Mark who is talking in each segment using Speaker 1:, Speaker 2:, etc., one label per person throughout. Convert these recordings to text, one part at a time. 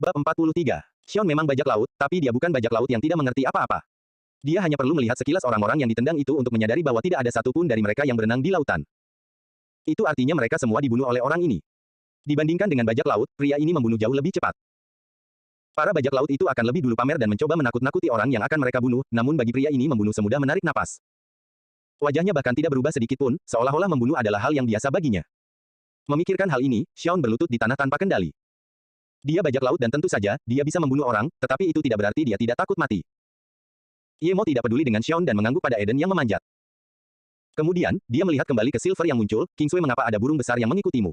Speaker 1: Bab 43. Xion memang bajak laut, tapi dia bukan bajak laut yang tidak mengerti apa-apa. Dia hanya perlu melihat sekilas orang-orang yang ditendang itu untuk menyadari bahwa tidak ada satupun dari mereka yang berenang di lautan. Itu artinya mereka semua dibunuh oleh orang ini. Dibandingkan dengan bajak laut, pria ini membunuh jauh lebih cepat. Para bajak laut itu akan lebih dulu pamer dan mencoba menakut-nakuti orang yang akan mereka bunuh, namun bagi pria ini membunuh semudah menarik napas. Wajahnya bahkan tidak berubah sedikit pun, seolah-olah membunuh adalah hal yang biasa baginya. Memikirkan hal ini, Xion berlutut di tanah tanpa kendali. Dia bajak laut dan tentu saja, dia bisa membunuh orang, tetapi itu tidak berarti dia tidak takut mati. Ye Mo tidak peduli dengan Xion dan mengangguk pada Eden yang memanjat. Kemudian, dia melihat kembali ke Silver yang muncul, Kingsway mengapa ada burung besar yang mengikutimu.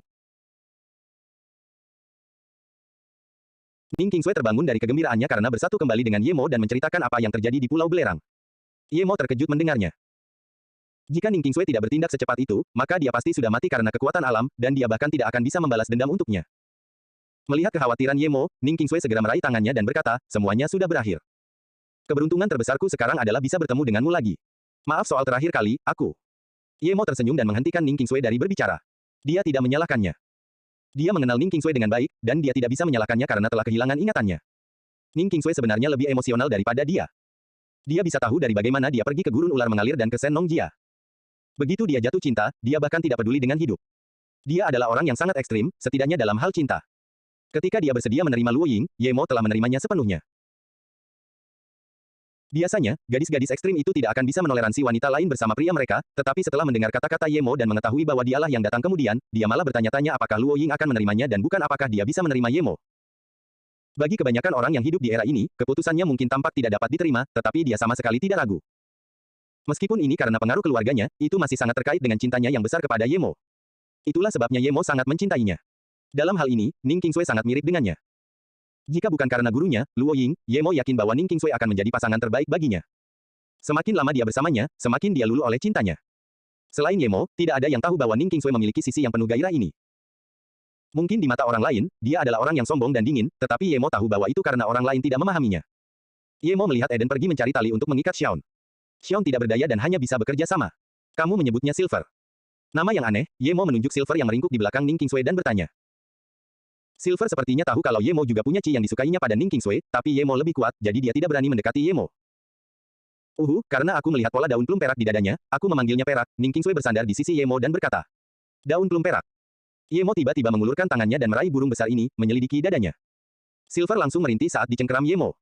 Speaker 1: Ning Kingsway terbangun dari kegembiraannya karena bersatu kembali dengan Ye Mo dan menceritakan apa yang terjadi di Pulau Belerang. Ye Mo terkejut mendengarnya. Jika Ning Kingsway tidak bertindak secepat itu, maka dia pasti sudah mati karena kekuatan alam, dan dia bahkan tidak akan bisa membalas dendam untuknya. Melihat kekhawatiran Ye Mo, Ning Kingsway segera meraih tangannya dan berkata, semuanya sudah berakhir. Keberuntungan terbesarku sekarang adalah bisa bertemu denganmu lagi. Maaf soal terakhir kali, aku. Ye Mo tersenyum dan menghentikan Ning Kingsway dari berbicara. Dia tidak menyalahkannya. Dia mengenal Ning Kingsway dengan baik, dan dia tidak bisa menyalahkannya karena telah kehilangan ingatannya. Ning Kingsway sebenarnya lebih emosional daripada dia. Dia bisa tahu dari bagaimana dia pergi ke gurun ular mengalir dan ke Sen Nong Jia. Begitu dia jatuh cinta, dia bahkan tidak peduli dengan hidup. Dia adalah orang yang sangat ekstrim, setidaknya dalam hal cinta. Ketika dia bersedia menerima Luo Ying, Ye Mo telah menerimanya sepenuhnya. Biasanya, gadis-gadis ekstrim itu tidak akan bisa menoleransi wanita lain bersama pria mereka, tetapi setelah mendengar kata-kata Ye Mo dan mengetahui bahwa dialah yang datang kemudian, dia malah bertanya-tanya apakah Luo Ying akan menerimanya dan bukan apakah dia bisa menerima Ye Mo. Bagi kebanyakan orang yang hidup di era ini, keputusannya mungkin tampak tidak dapat diterima, tetapi dia sama sekali tidak ragu. Meskipun ini karena pengaruh keluarganya, itu masih sangat terkait dengan cintanya yang besar kepada Ye Mo. Itulah sebabnya Ye Mo sangat mencintainya. Dalam hal ini, Ning Kingsway sangat mirip dengannya. Jika bukan karena gurunya, Luo Ying, Ye Mo yakin bahwa Ning Kingsway akan menjadi pasangan terbaik baginya. Semakin lama dia bersamanya, semakin dia luluh oleh cintanya. Selain Ye Mo, tidak ada yang tahu bahwa Ning Kingsway memiliki sisi yang penuh gairah ini. Mungkin di mata orang lain, dia adalah orang yang sombong dan dingin, tetapi Ye Mo tahu bahwa itu karena orang lain tidak memahaminya. Ye Mo melihat Eden pergi mencari tali untuk mengikat Xion. Xion tidak berdaya dan hanya bisa bekerja sama. Kamu menyebutnya Silver. Nama yang aneh, Ye Mo menunjuk Silver yang meringkuk di belakang Ning Kingsway dan bertanya. Silver sepertinya tahu kalau Ye Mo juga punya Qi yang disukainya pada Ning Kingsway, tapi Ye Mo lebih kuat, jadi dia tidak berani mendekati Ye Mo. Karena aku melihat pola daun plum perak di dadanya, aku memanggilnya perak. Ning Kingsway bersandar di sisi Ye Mo dan berkata, daun plum perak. Ye Mo tiba-tiba mengulurkan tangannya dan meraih burung besar ini, menyelidiki dadanya. Silver langsung merintih saat dicengkeram Ye Mo.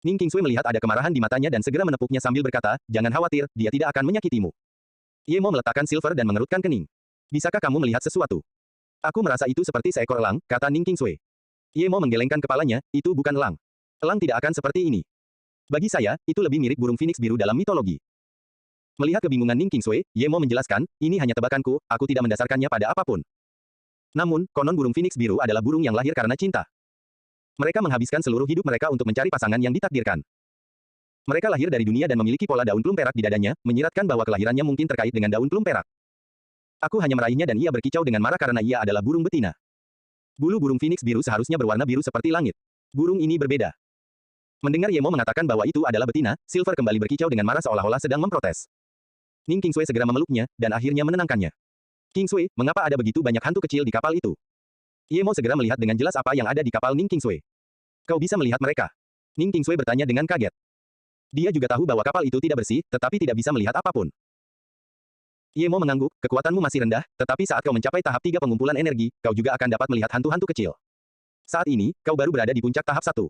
Speaker 1: Ning Kingsway melihat ada kemarahan di matanya dan segera menepuknya sambil berkata, jangan khawatir, dia tidak akan menyakitimu. Ye Mo meletakkan Silver dan mengerutkan kening. Bisakah kamu melihat sesuatu? Aku merasa itu seperti seekor elang, kata Ning Kingsway. Ye Mo menggelengkan kepalanya, itu bukan elang. Elang tidak akan seperti ini. Bagi saya, itu lebih mirip burung phoenix biru dalam mitologi. Melihat kebingungan Ning Kingsway, Ye Mo menjelaskan, ini hanya tebakanku, aku tidak mendasarkannya pada apapun. Namun, konon burung phoenix biru adalah burung yang lahir karena cinta. Mereka menghabiskan seluruh hidup mereka untuk mencari pasangan yang ditakdirkan. Mereka lahir dari dunia dan memiliki pola daun plum perak di dadanya, menyiratkan bahwa kelahirannya mungkin terkait dengan daun plum perak. Aku hanya meraihnya dan ia berkicau dengan marah karena ia adalah burung betina. Bulu burung phoenix biru seharusnya berwarna biru seperti langit. Burung ini berbeda. Mendengar Ye Mo mengatakan bahwa itu adalah betina, Silver kembali berkicau dengan marah seolah-olah sedang memprotes. Ning Kingsway segera memeluknya, dan akhirnya menenangkannya. Kingsway, mengapa ada begitu banyak hantu kecil di kapal itu? Ye Mo segera melihat dengan jelas apa yang ada di kapal Ning Kingsway. Kau bisa melihat mereka? Ning Kingsway bertanya dengan kaget. Dia juga tahu bahwa kapal itu tidak bersih, tetapi tidak bisa melihat apapun. Ye Mo mengangguk, kekuatanmu masih rendah, tetapi saat kau mencapai tahap 3 pengumpulan energi, kau juga akan dapat melihat hantu-hantu kecil. Saat ini, kau baru berada di puncak tahap 1.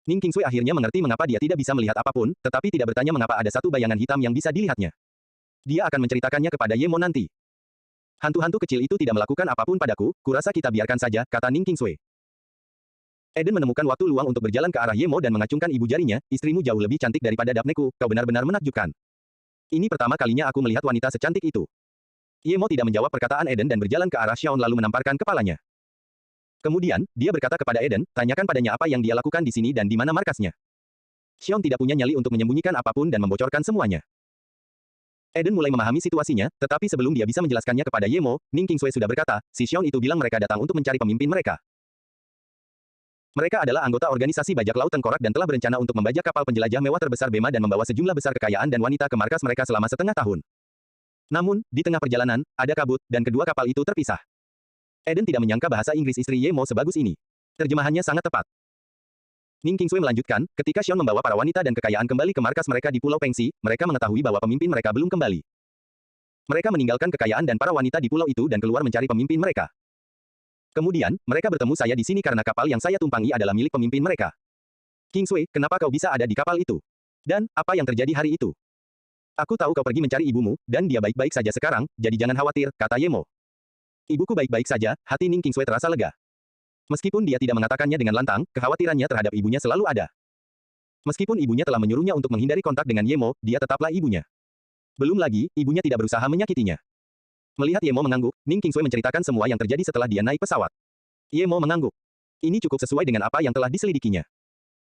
Speaker 1: Ning Kingsway akhirnya mengerti mengapa dia tidak bisa melihat apapun, tetapi tidak bertanya mengapa ada satu bayangan hitam yang bisa dilihatnya. Dia akan menceritakannya kepada Ye Mo nanti. Hantu-hantu kecil itu tidak melakukan apapun padaku, kurasa kita biarkan saja, kata Ning Kingsway. Eden menemukan waktu luang untuk berjalan ke arah Ye Mo dan mengacungkan ibu jarinya, istrimu jauh lebih cantik daripada Daphneku, kau benar-benar menakjubkan. Ini pertama kalinya aku melihat wanita secantik itu. Ye Mo tidak menjawab perkataan Eden dan berjalan ke arah Xion lalu menamparkan kepalanya. Kemudian, dia berkata kepada Eden, tanyakan padanya apa yang dia lakukan di sini dan di mana markasnya. Xion tidak punya nyali untuk menyembunyikan apapun dan membocorkan semuanya. Eden mulai memahami situasinya, tetapi sebelum dia bisa menjelaskannya kepada Ye Mo, Ning Kingsway sudah berkata, si Xion itu bilang mereka datang untuk mencari pemimpin mereka. Mereka adalah anggota organisasi bajak laut tengkorak dan telah berencana untuk membajak kapal penjelajah mewah terbesar Bema dan membawa sejumlah besar kekayaan dan wanita ke markas mereka selama setengah tahun. Namun, di tengah perjalanan, ada kabut, dan kedua kapal itu terpisah. Eden tidak menyangka bahasa Inggris istri Ye Mo sebagus ini. Terjemahannya sangat tepat. Ning Qingsui melanjutkan, ketika Xion membawa para wanita dan kekayaan kembali ke markas mereka di Pulau Pengxi, mereka mengetahui bahwa pemimpin mereka belum kembali. Mereka meninggalkan kekayaan dan para wanita di pulau itu dan keluar mencari pemimpin mereka. Kemudian, mereka bertemu saya di sini karena kapal yang saya tumpangi adalah milik pemimpin mereka. Qingsui, kenapa kau bisa ada di kapal itu? Dan, apa yang terjadi hari itu? Aku tahu kau pergi mencari ibumu, dan dia baik-baik saja sekarang, jadi jangan khawatir, kata Yemo. Ibuku baik-baik saja, hati Ning Qingsui terasa lega. Meskipun dia tidak mengatakannya dengan lantang, kekhawatirannya terhadap ibunya selalu ada. Meskipun ibunya telah menyuruhnya untuk menghindari kontak dengan Yemo, dia tetaplah ibunya. Belum lagi, ibunya tidak berusaha menyakitinya. Melihat Yemo mengangguk, Ning Qingsui menceritakan semua yang terjadi setelah dia naik pesawat. Yemo mengangguk. Ini cukup sesuai dengan apa yang telah diselidikinya.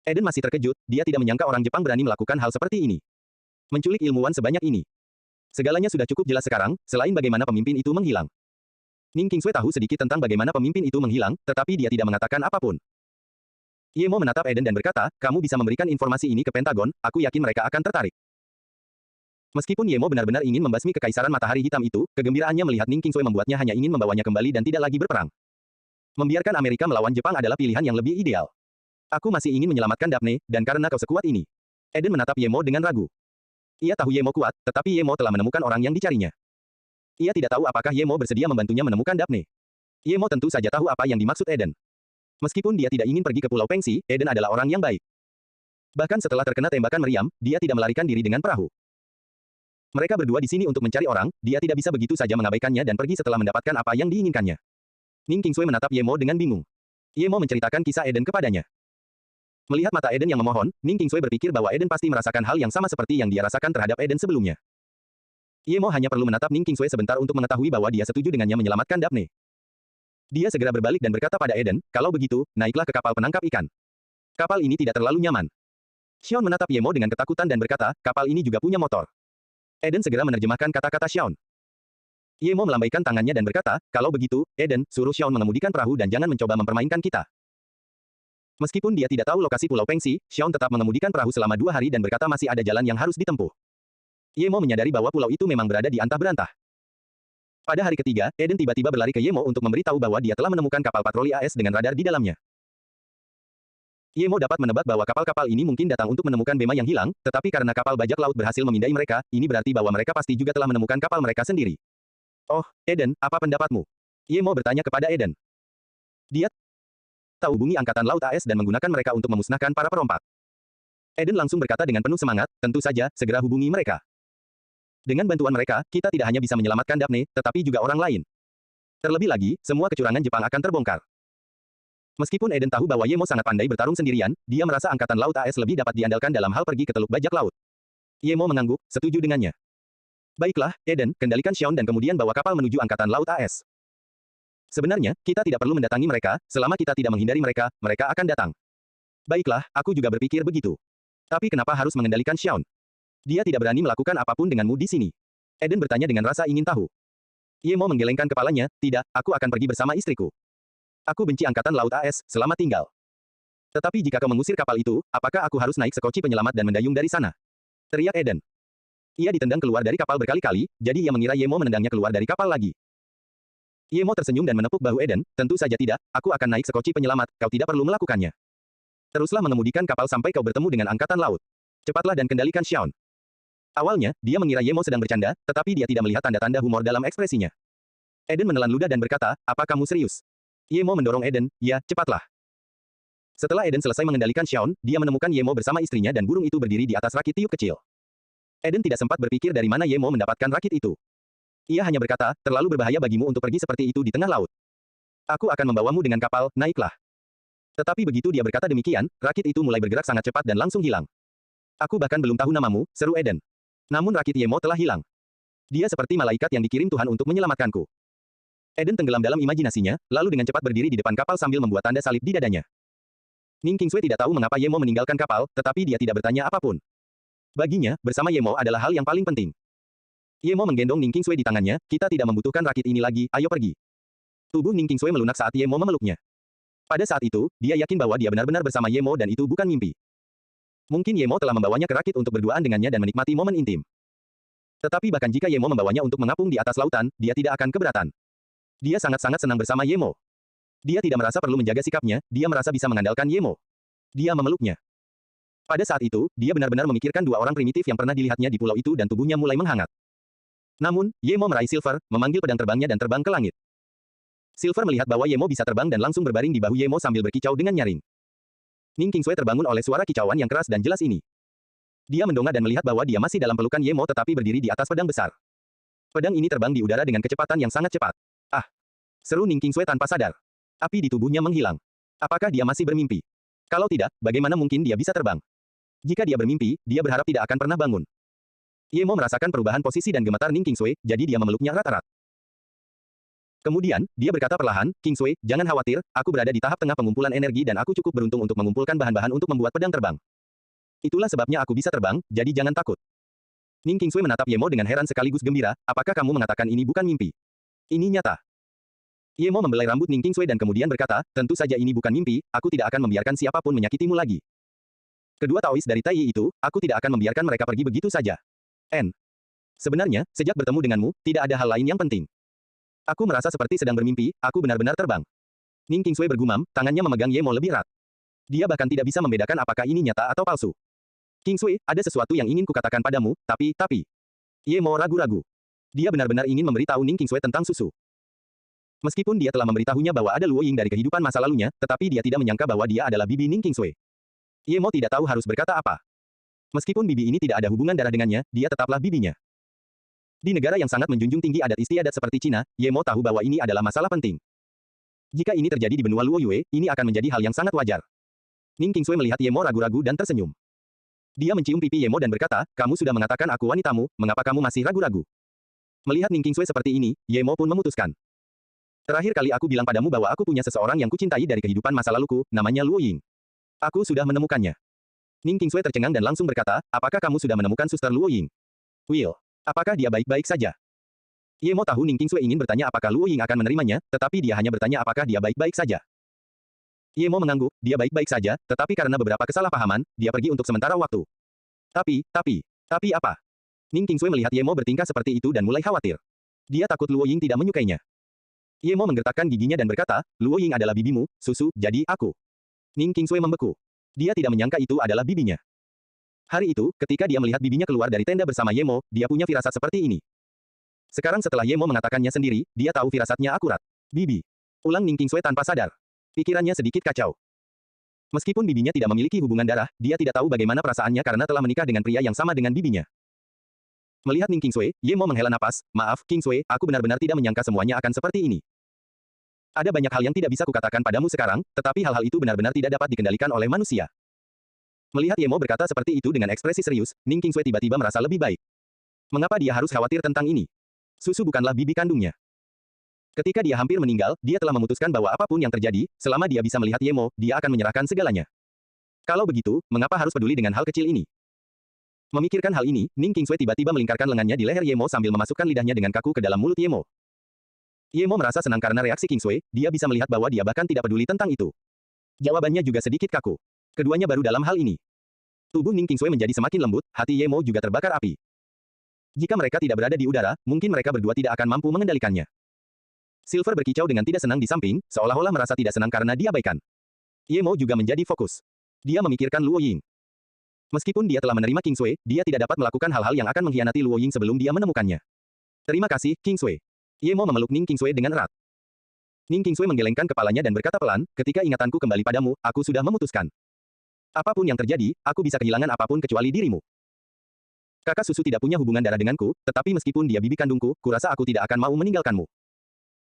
Speaker 1: Eden masih terkejut, dia tidak menyangka orang Jepang berani melakukan hal seperti ini. Menculik ilmuwan sebanyak ini. Segalanya sudah cukup jelas sekarang, selain bagaimana pemimpin itu menghilang. Ning Qingsui tahu sedikit tentang bagaimana pemimpin itu menghilang, tetapi dia tidak mengatakan apapun. Yemo menatap Eden dan berkata, kamu bisa memberikan informasi ini ke Pentagon, aku yakin mereka akan tertarik. Meskipun Yemo benar-benar ingin membasmi kekaisaran matahari hitam itu, kegembiraannya melihat Ning Qingsui membuatnya hanya ingin membawanya kembali dan tidak lagi berperang. Membiarkan Amerika melawan Jepang adalah pilihan yang lebih ideal. Aku masih ingin menyelamatkan Daphne, dan karena kau sekuat ini. Eden menatap Yemo dengan ragu. Ia tahu Yemo kuat, tetapi Yemo telah menemukan orang yang dicarinya. Ia tidak tahu apakah Yemo bersedia membantunya menemukan Daphne. Yemo tentu saja tahu apa yang dimaksud Eden. Meskipun dia tidak ingin pergi ke Pulau Pengxi, Eden adalah orang yang baik. Bahkan setelah terkena tembakan meriam, dia tidak melarikan diri dengan perahu. Mereka berdua di sini untuk mencari orang, dia tidak bisa begitu saja mengabaikannya dan pergi setelah mendapatkan apa yang diinginkannya. Ning Qingsui menatap Yemo dengan bingung. Yemo menceritakan kisah Eden kepadanya. Melihat mata Eden yang memohon, Ning Qingsui berpikir bahwa Eden pasti merasakan hal yang sama seperti yang dia rasakan terhadap Eden sebelumnya. Yemo hanya perlu menatap Ning Qingsui sebentar untuk mengetahui bahwa dia setuju dengannya menyelamatkan Daphne. Dia segera berbalik dan berkata pada Eden, kalau begitu, naiklah ke kapal penangkap ikan. Kapal ini tidak terlalu nyaman. Xion menatap Yemo dengan ketakutan dan berkata, kapal ini juga punya motor. Eden segera menerjemahkan kata-kata Xion. Yemo melambaikan tangannya dan berkata, kalau begitu, Eden, suruh Xion mengemudikan perahu dan jangan mencoba mempermainkan kita. Meskipun dia tidak tahu lokasi Pulau Pengxi, Xion tetap mengemudikan perahu selama 2 hari dan berkata masih ada jalan yang harus ditempuh. Yemo menyadari bahwa pulau itu memang berada di antah berantah. Pada hari ketiga, Eden tiba-tiba berlari ke Yemo untuk memberitahu bahwa dia telah menemukan kapal patroli AS dengan radar di dalamnya. Yemo dapat menebak bahwa kapal-kapal ini mungkin datang untuk menemukan Bema yang hilang, tetapi karena kapal bajak laut berhasil memindai mereka, ini berarti bahwa mereka pasti juga telah menemukan kapal mereka sendiri. Oh, Eden, apa pendapatmu? Yemo bertanya kepada Eden. Dia tahu hubungi Angkatan Laut AS dan menggunakan mereka untuk memusnahkan para perompak. Eden langsung berkata dengan penuh semangat, tentu saja, segera hubungi mereka. Dengan bantuan mereka, kita tidak hanya bisa menyelamatkan Daphne, tetapi juga orang lain. Terlebih lagi, semua kecurangan Jepang akan terbongkar. Meskipun Eden tahu bahwa Yemo sangat pandai bertarung sendirian, dia merasa Angkatan Laut AS lebih dapat diandalkan dalam hal pergi ke Teluk Bajak Laut. Yemo mengangguk, setuju dengannya. Baiklah, Eden, kendalikan Xion dan kemudian bawa kapal menuju Angkatan Laut AS. Sebenarnya, kita tidak perlu mendatangi mereka, selama kita tidak menghindari mereka, mereka akan datang. Baiklah, aku juga berpikir begitu. Tapi kenapa harus mengendalikan Xion? Dia tidak berani melakukan apapun denganmu di sini. Eden bertanya dengan rasa ingin tahu. Yemo menggelengkan kepalanya, tidak, aku akan pergi bersama istriku. Aku benci Angkatan Laut AS, selamat tinggal. Tetapi jika kau mengusir kapal itu, apakah aku harus naik sekoci penyelamat dan mendayung dari sana? Teriak Eden. Ia ditendang keluar dari kapal berkali-kali, jadi ia mengira Yemo menendangnya keluar dari kapal lagi. Yemo tersenyum dan menepuk bahu Eden, tentu saja tidak, aku akan naik sekoci penyelamat, kau tidak perlu melakukannya. Teruslah mengemudikan kapal sampai kau bertemu dengan Angkatan Laut. Cepatlah dan kendalikan Xion. Awalnya, dia mengira Yemo sedang bercanda, tetapi dia tidak melihat tanda-tanda humor dalam ekspresinya. Eden menelan ludah dan berkata, apa kamu serius? Yemo mendorong Eden, ya, cepatlah. Setelah Eden selesai mengendalikan Xion, dia menemukan Yemo bersama istrinya dan burung itu berdiri di atas rakit tiup kecil. Eden tidak sempat berpikir dari mana Yemo mendapatkan rakit itu. Ia hanya berkata, terlalu berbahaya bagimu untuk pergi seperti itu di tengah laut. Aku akan membawamu dengan kapal, naiklah. Tetapi begitu dia berkata demikian, rakit itu mulai bergerak sangat cepat dan langsung hilang. Aku bahkan belum tahu namamu, seru Eden. Namun rakit Yemo telah hilang. Dia seperti malaikat yang dikirim Tuhan untuk menyelamatkanku. Eden tenggelam dalam imajinasinya, lalu dengan cepat berdiri di depan kapal sambil membuat tanda salib di dadanya. Ning Qingsui tidak tahu mengapa Yemo meninggalkan kapal, tetapi dia tidak bertanya apapun. Baginya, bersama Yemo adalah hal yang paling penting. Yemo menggendong Ning Qingsui di tangannya, kita tidak membutuhkan rakit ini lagi, ayo pergi. Tubuh Ning Qingsui melunak saat Yemo memeluknya. Pada saat itu, dia yakin bahwa dia benar-benar bersama Yemo dan itu bukan mimpi. Mungkin Yemo telah membawanya ke rakit untuk berduaan dengannya dan menikmati momen intim. Tetapi bahkan jika Yemo membawanya untuk mengapung di atas lautan, dia tidak akan keberatan. Dia sangat-sangat senang bersama Yemo. Dia tidak merasa perlu menjaga sikapnya, dia merasa bisa mengandalkan Ye Mo. Dia memeluknya. Pada saat itu, dia benar-benar memikirkan dua orang primitif yang pernah dilihatnya di pulau itu dan tubuhnya mulai menghangat. Namun, Ye Mo meraih Silver, memanggil pedang terbangnya dan terbang ke langit. Silver melihat bahwa Ye Mo bisa terbang dan langsung berbaring di bahu Ye Mo sambil berkicau dengan nyaring. Ning Qingsui terbangun oleh suara kicauan yang keras dan jelas ini. Dia mendongak dan melihat bahwa dia masih dalam pelukan Ye Mo tetapi berdiri di atas pedang besar. Pedang ini terbang di udara dengan kecepatan yang sangat cepat. Ah! Seru Ning Qingsui tanpa sadar. Api di tubuhnya menghilang. Apakah dia masih bermimpi? Kalau tidak, bagaimana mungkin dia bisa terbang? Jika dia bermimpi, dia berharap tidak akan pernah bangun. Ye Mo merasakan perubahan posisi dan gemetar Ning Qingsui, jadi dia memeluknya erat-erat. Kemudian, dia berkata perlahan, Qingsui, jangan khawatir, aku berada di tahap tengah pengumpulan energi dan aku cukup beruntung untuk mengumpulkan bahan-bahan untuk membuat pedang terbang. Itulah sebabnya aku bisa terbang, jadi jangan takut. Ning Qingsui menatap Ye Mo dengan heran sekaligus gembira, apakah kamu mengatakan ini bukan mimpi? Ini nyata. Ye Mo membelai rambut Ning Qingsui dan kemudian berkata, tentu saja ini bukan mimpi, aku tidak akan membiarkan siapapun menyakitimu lagi. Kedua Taois dari Tai Yi itu, aku tidak akan membiarkan mereka pergi begitu saja. Sebenarnya, sejak bertemu denganmu, tidak ada hal lain yang penting. Aku merasa seperti sedang bermimpi, aku benar-benar terbang. Ning Qingsui bergumam, tangannya memegang Ye Mo lebih erat. Dia bahkan tidak bisa membedakan apakah ini nyata atau palsu. Qingsui, ada sesuatu yang ingin kukatakan padamu, tapi. Ye Mo ragu-ragu. Dia benar-benar ingin memberitahu Ning Qingsui tentang susu. Meskipun dia telah memberitahunya bahwa ada Luo Ying dari kehidupan masa lalunya, tetapi dia tidak menyangka bahwa dia adalah bibi Ning Qingsui. Ye Mo tidak tahu harus berkata apa. Meskipun bibi ini tidak ada hubungan darah dengannya, dia tetaplah bibinya. Di negara yang sangat menjunjung tinggi adat istiadat seperti Cina, Ye Mo tahu bahwa ini adalah masalah penting. Jika ini terjadi di benua Luo Yue, ini akan menjadi hal yang sangat wajar. Ning Qingsui melihat Ye Mo ragu-ragu dan tersenyum. Dia mencium pipi Ye Mo dan berkata, kamu sudah mengatakan aku wanitamu, mengapa kamu masih ragu-ragu? Melihat Ning Qingsui seperti ini, Ye Mo pun memutuskan. Terakhir kali aku bilang padamu bahwa aku punya seseorang yang kucintai dari kehidupan masa laluku, namanya Luo Ying. Aku sudah menemukannya. Ning Qingsui tercengang dan langsung berkata, apakah kamu sudah menemukan suster Luo Ying? Will, apakah dia baik-baik saja? Ye Mo tahu Ning Qingsui ingin bertanya apakah Luo Ying akan menerimanya, tetapi dia hanya bertanya apakah dia baik-baik saja. Ye Mo mengangguk, dia baik-baik saja, tetapi karena beberapa kesalahpahaman, dia pergi untuk sementara waktu. Tapi apa? Ning Qingsui melihat Ye Mo bertingkah seperti itu dan mulai khawatir. Dia takut Luo Ying tidak menyukainya. Ye Mo menggertakkan giginya dan berkata, Luo Ying adalah bibimu, susu, jadi aku. Ning Qingsui membeku. Dia tidak menyangka itu adalah bibinya. Hari itu, ketika dia melihat bibinya keluar dari tenda bersama Ye Mo, dia punya firasat seperti ini. Sekarang setelah Ye Mo mengatakannya sendiri, dia tahu firasatnya akurat. Bibi. Ulang Ning Qingsui tanpa sadar. Pikirannya sedikit kacau. Meskipun bibinya tidak memiliki hubungan darah, dia tidak tahu bagaimana perasaannya karena telah menikah dengan pria yang sama dengan bibinya. Melihat Ning Qingsui, Ye Mo menghela napas, maaf, Qingsui, aku benar-benar tidak menyangka semuanya akan seperti ini. Ada banyak hal yang tidak bisa kukatakan padamu sekarang, tetapi hal-hal itu benar-benar tidak dapat dikendalikan oleh manusia. Melihat Ye Mo berkata seperti itu dengan ekspresi serius, Ning Qingsui tiba-tiba merasa lebih baik. Mengapa dia harus khawatir tentang ini? Susu bukanlah bibi kandungnya. Ketika dia hampir meninggal, dia telah memutuskan bahwa apapun yang terjadi, selama dia bisa melihat Ye Mo, dia akan menyerahkan segalanya. Kalau begitu, mengapa harus peduli dengan hal kecil ini? Memikirkan hal ini, Ning Qingsui tiba-tiba melingkarkan lengannya di leher Ye Mo sambil memasukkan lidahnya dengan kaku ke dalam mulut Ye Mo. Ye Mo merasa senang karena reaksi Qingsui, dia bisa melihat bahwa dia bahkan tidak peduli tentang itu. Jawabannya juga sedikit kaku. Keduanya baru dalam hal ini. Tubuh Ning Qingsui menjadi semakin lembut, hati Ye Mo juga terbakar api. Jika mereka tidak berada di udara, mungkin mereka berdua tidak akan mampu mengendalikannya. Silver berkicau dengan tidak senang di samping, seolah-olah merasa tidak senang karena diabaikan. Ye Mo juga menjadi fokus. Dia memikirkan Luo Ying. Meskipun dia telah menerima Qingsui, dia tidak dapat melakukan hal-hal yang akan mengkhianati Luo Ying sebelum dia menemukannya. Terima kasih, Qingsui. Ye Mo memeluk Ning Qingsui dengan erat. Ning Qingsui menggelengkan kepalanya dan berkata pelan, ketika ingatanku kembali padamu, aku sudah memutuskan. Apapun yang terjadi, aku bisa kehilangan apapun kecuali dirimu. Kakak susu tidak punya hubungan darah denganku, tetapi meskipun dia bibi kandungku, kurasa aku tidak akan mau meninggalkanmu.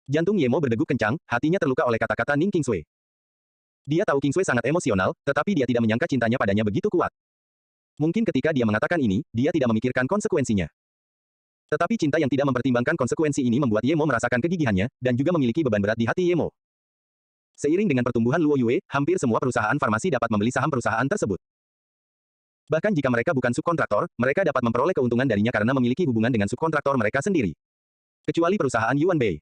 Speaker 1: Jantung Ye Mo berdegup kencang, hatinya terluka oleh kata-kata Ning Qingsui. Dia tahu Qingsui sangat emosional, tetapi dia tidak menyangka cintanya padanya begitu kuat. Mungkin ketika dia mengatakan ini, dia tidak memikirkan konsekuensinya. Tetapi cinta yang tidak mempertimbangkan konsekuensi ini membuat Ye Mo merasakan kegigihannya, dan juga memiliki beban berat di hati Ye Mo. Seiring dengan pertumbuhan Luo Yue, hampir semua perusahaan farmasi dapat membeli saham perusahaan tersebut. Bahkan jika mereka bukan subkontraktor, mereka dapat memperoleh keuntungan darinya karena memiliki hubungan dengan subkontraktor mereka sendiri. Kecuali perusahaan Yuan Bei.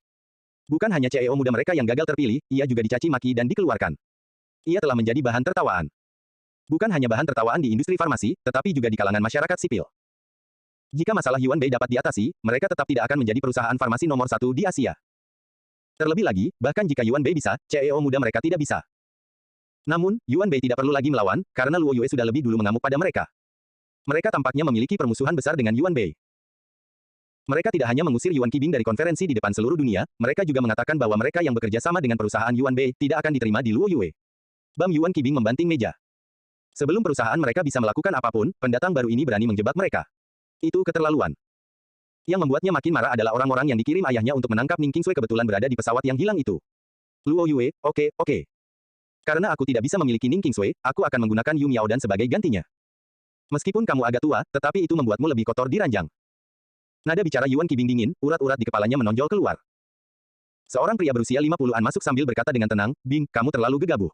Speaker 1: Bukan hanya CEO muda mereka yang gagal terpilih, ia juga dicaci maki dan dikeluarkan. Ia telah menjadi bahan tertawaan. Bukan hanya bahan tertawaan di industri farmasi, tetapi juga di kalangan masyarakat sipil. Jika masalah Yuan Bei dapat diatasi, mereka tetap tidak akan menjadi perusahaan farmasi nomor 1 di Asia. Terlebih lagi, bahkan jika Yuan Bei bisa, CEO muda mereka tidak bisa. Namun, Yuan Bei tidak perlu lagi melawan, karena Luo Yue sudah lebih dulu mengamuk pada mereka. Mereka tampaknya memiliki permusuhan besar dengan Yuan Bei. Mereka tidak hanya mengusir Yuan Qibing dari konferensi di depan seluruh dunia, mereka juga mengatakan bahwa mereka yang bekerja sama dengan perusahaan Yuan Bei tidak akan diterima di Luo Yue. Bam Yuan Qibing membanting meja. Sebelum perusahaan mereka bisa melakukan apapun, pendatang baru ini berani menjebak mereka. Itu keterlaluan. Yang membuatnya makin marah adalah orang-orang yang dikirim ayahnya untuk menangkap Ning Qingsui kebetulan berada di pesawat yang hilang itu. Luo Yue, oke. Karena aku tidak bisa memiliki Ning Qingsui, aku akan menggunakan Yu Miaodan sebagai gantinya. Meskipun kamu agak tua, tetapi itu membuatmu lebih kotor di ranjang. Nada bicara Yuan Qibing dingin, urat-urat di kepalanya menonjol keluar. Seorang pria berusia 50-an masuk sambil berkata dengan tenang, Bing, kamu terlalu gegabah.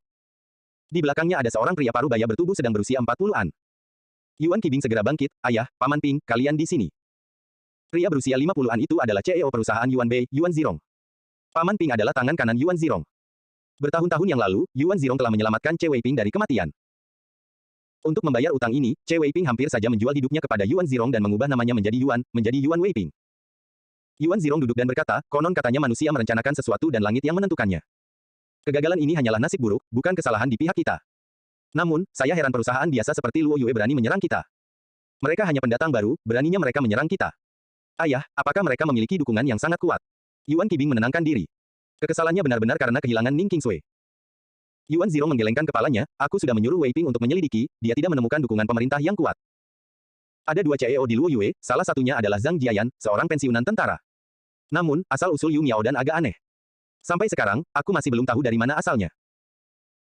Speaker 1: Di belakangnya ada seorang pria parubaya bertubuh sedang berusia 40-an. Yuan Qibing segera bangkit, ayah, Paman Ping, kalian di sini. Pria berusia 50-an itu adalah CEO perusahaan Yuan Bei, Yuan Zirong. Paman Ping adalah tangan kanan Yuan Zirong. Bertahun-tahun yang lalu, Yuan Zirong telah menyelamatkan Che Weiping dari kematian. Untuk membayar utang ini, Che Weiping hampir saja menjual hidupnya kepada Yuan Zirong dan mengubah namanya menjadi Yuan Weiping. Yuan Zirong duduk dan berkata, konon katanya manusia merencanakan sesuatu dan langit yang menentukannya. Kegagalan ini hanyalah nasib buruk, bukan kesalahan di pihak kita. Namun, saya heran perusahaan biasa seperti Luo Yue berani menyerang kita. Mereka hanya pendatang baru, beraninya mereka menyerang kita. Ayah, apakah mereka memiliki dukungan yang sangat kuat? Yuan Qibing menenangkan diri. Kekesalannya benar-benar karena kehilangan Ning Qingsui. Yuan Zirong menggelengkan kepalanya, aku sudah menyuruh Wei Ping untuk menyelidiki, dia tidak menemukan dukungan pemerintah yang kuat. Ada dua CEO di Luo Yue, salah satunya adalah Zhang Jiayan, seorang pensiunan tentara. Namun, asal-usul Yu Miaodan agak aneh. Sampai sekarang, aku masih belum tahu dari mana asalnya.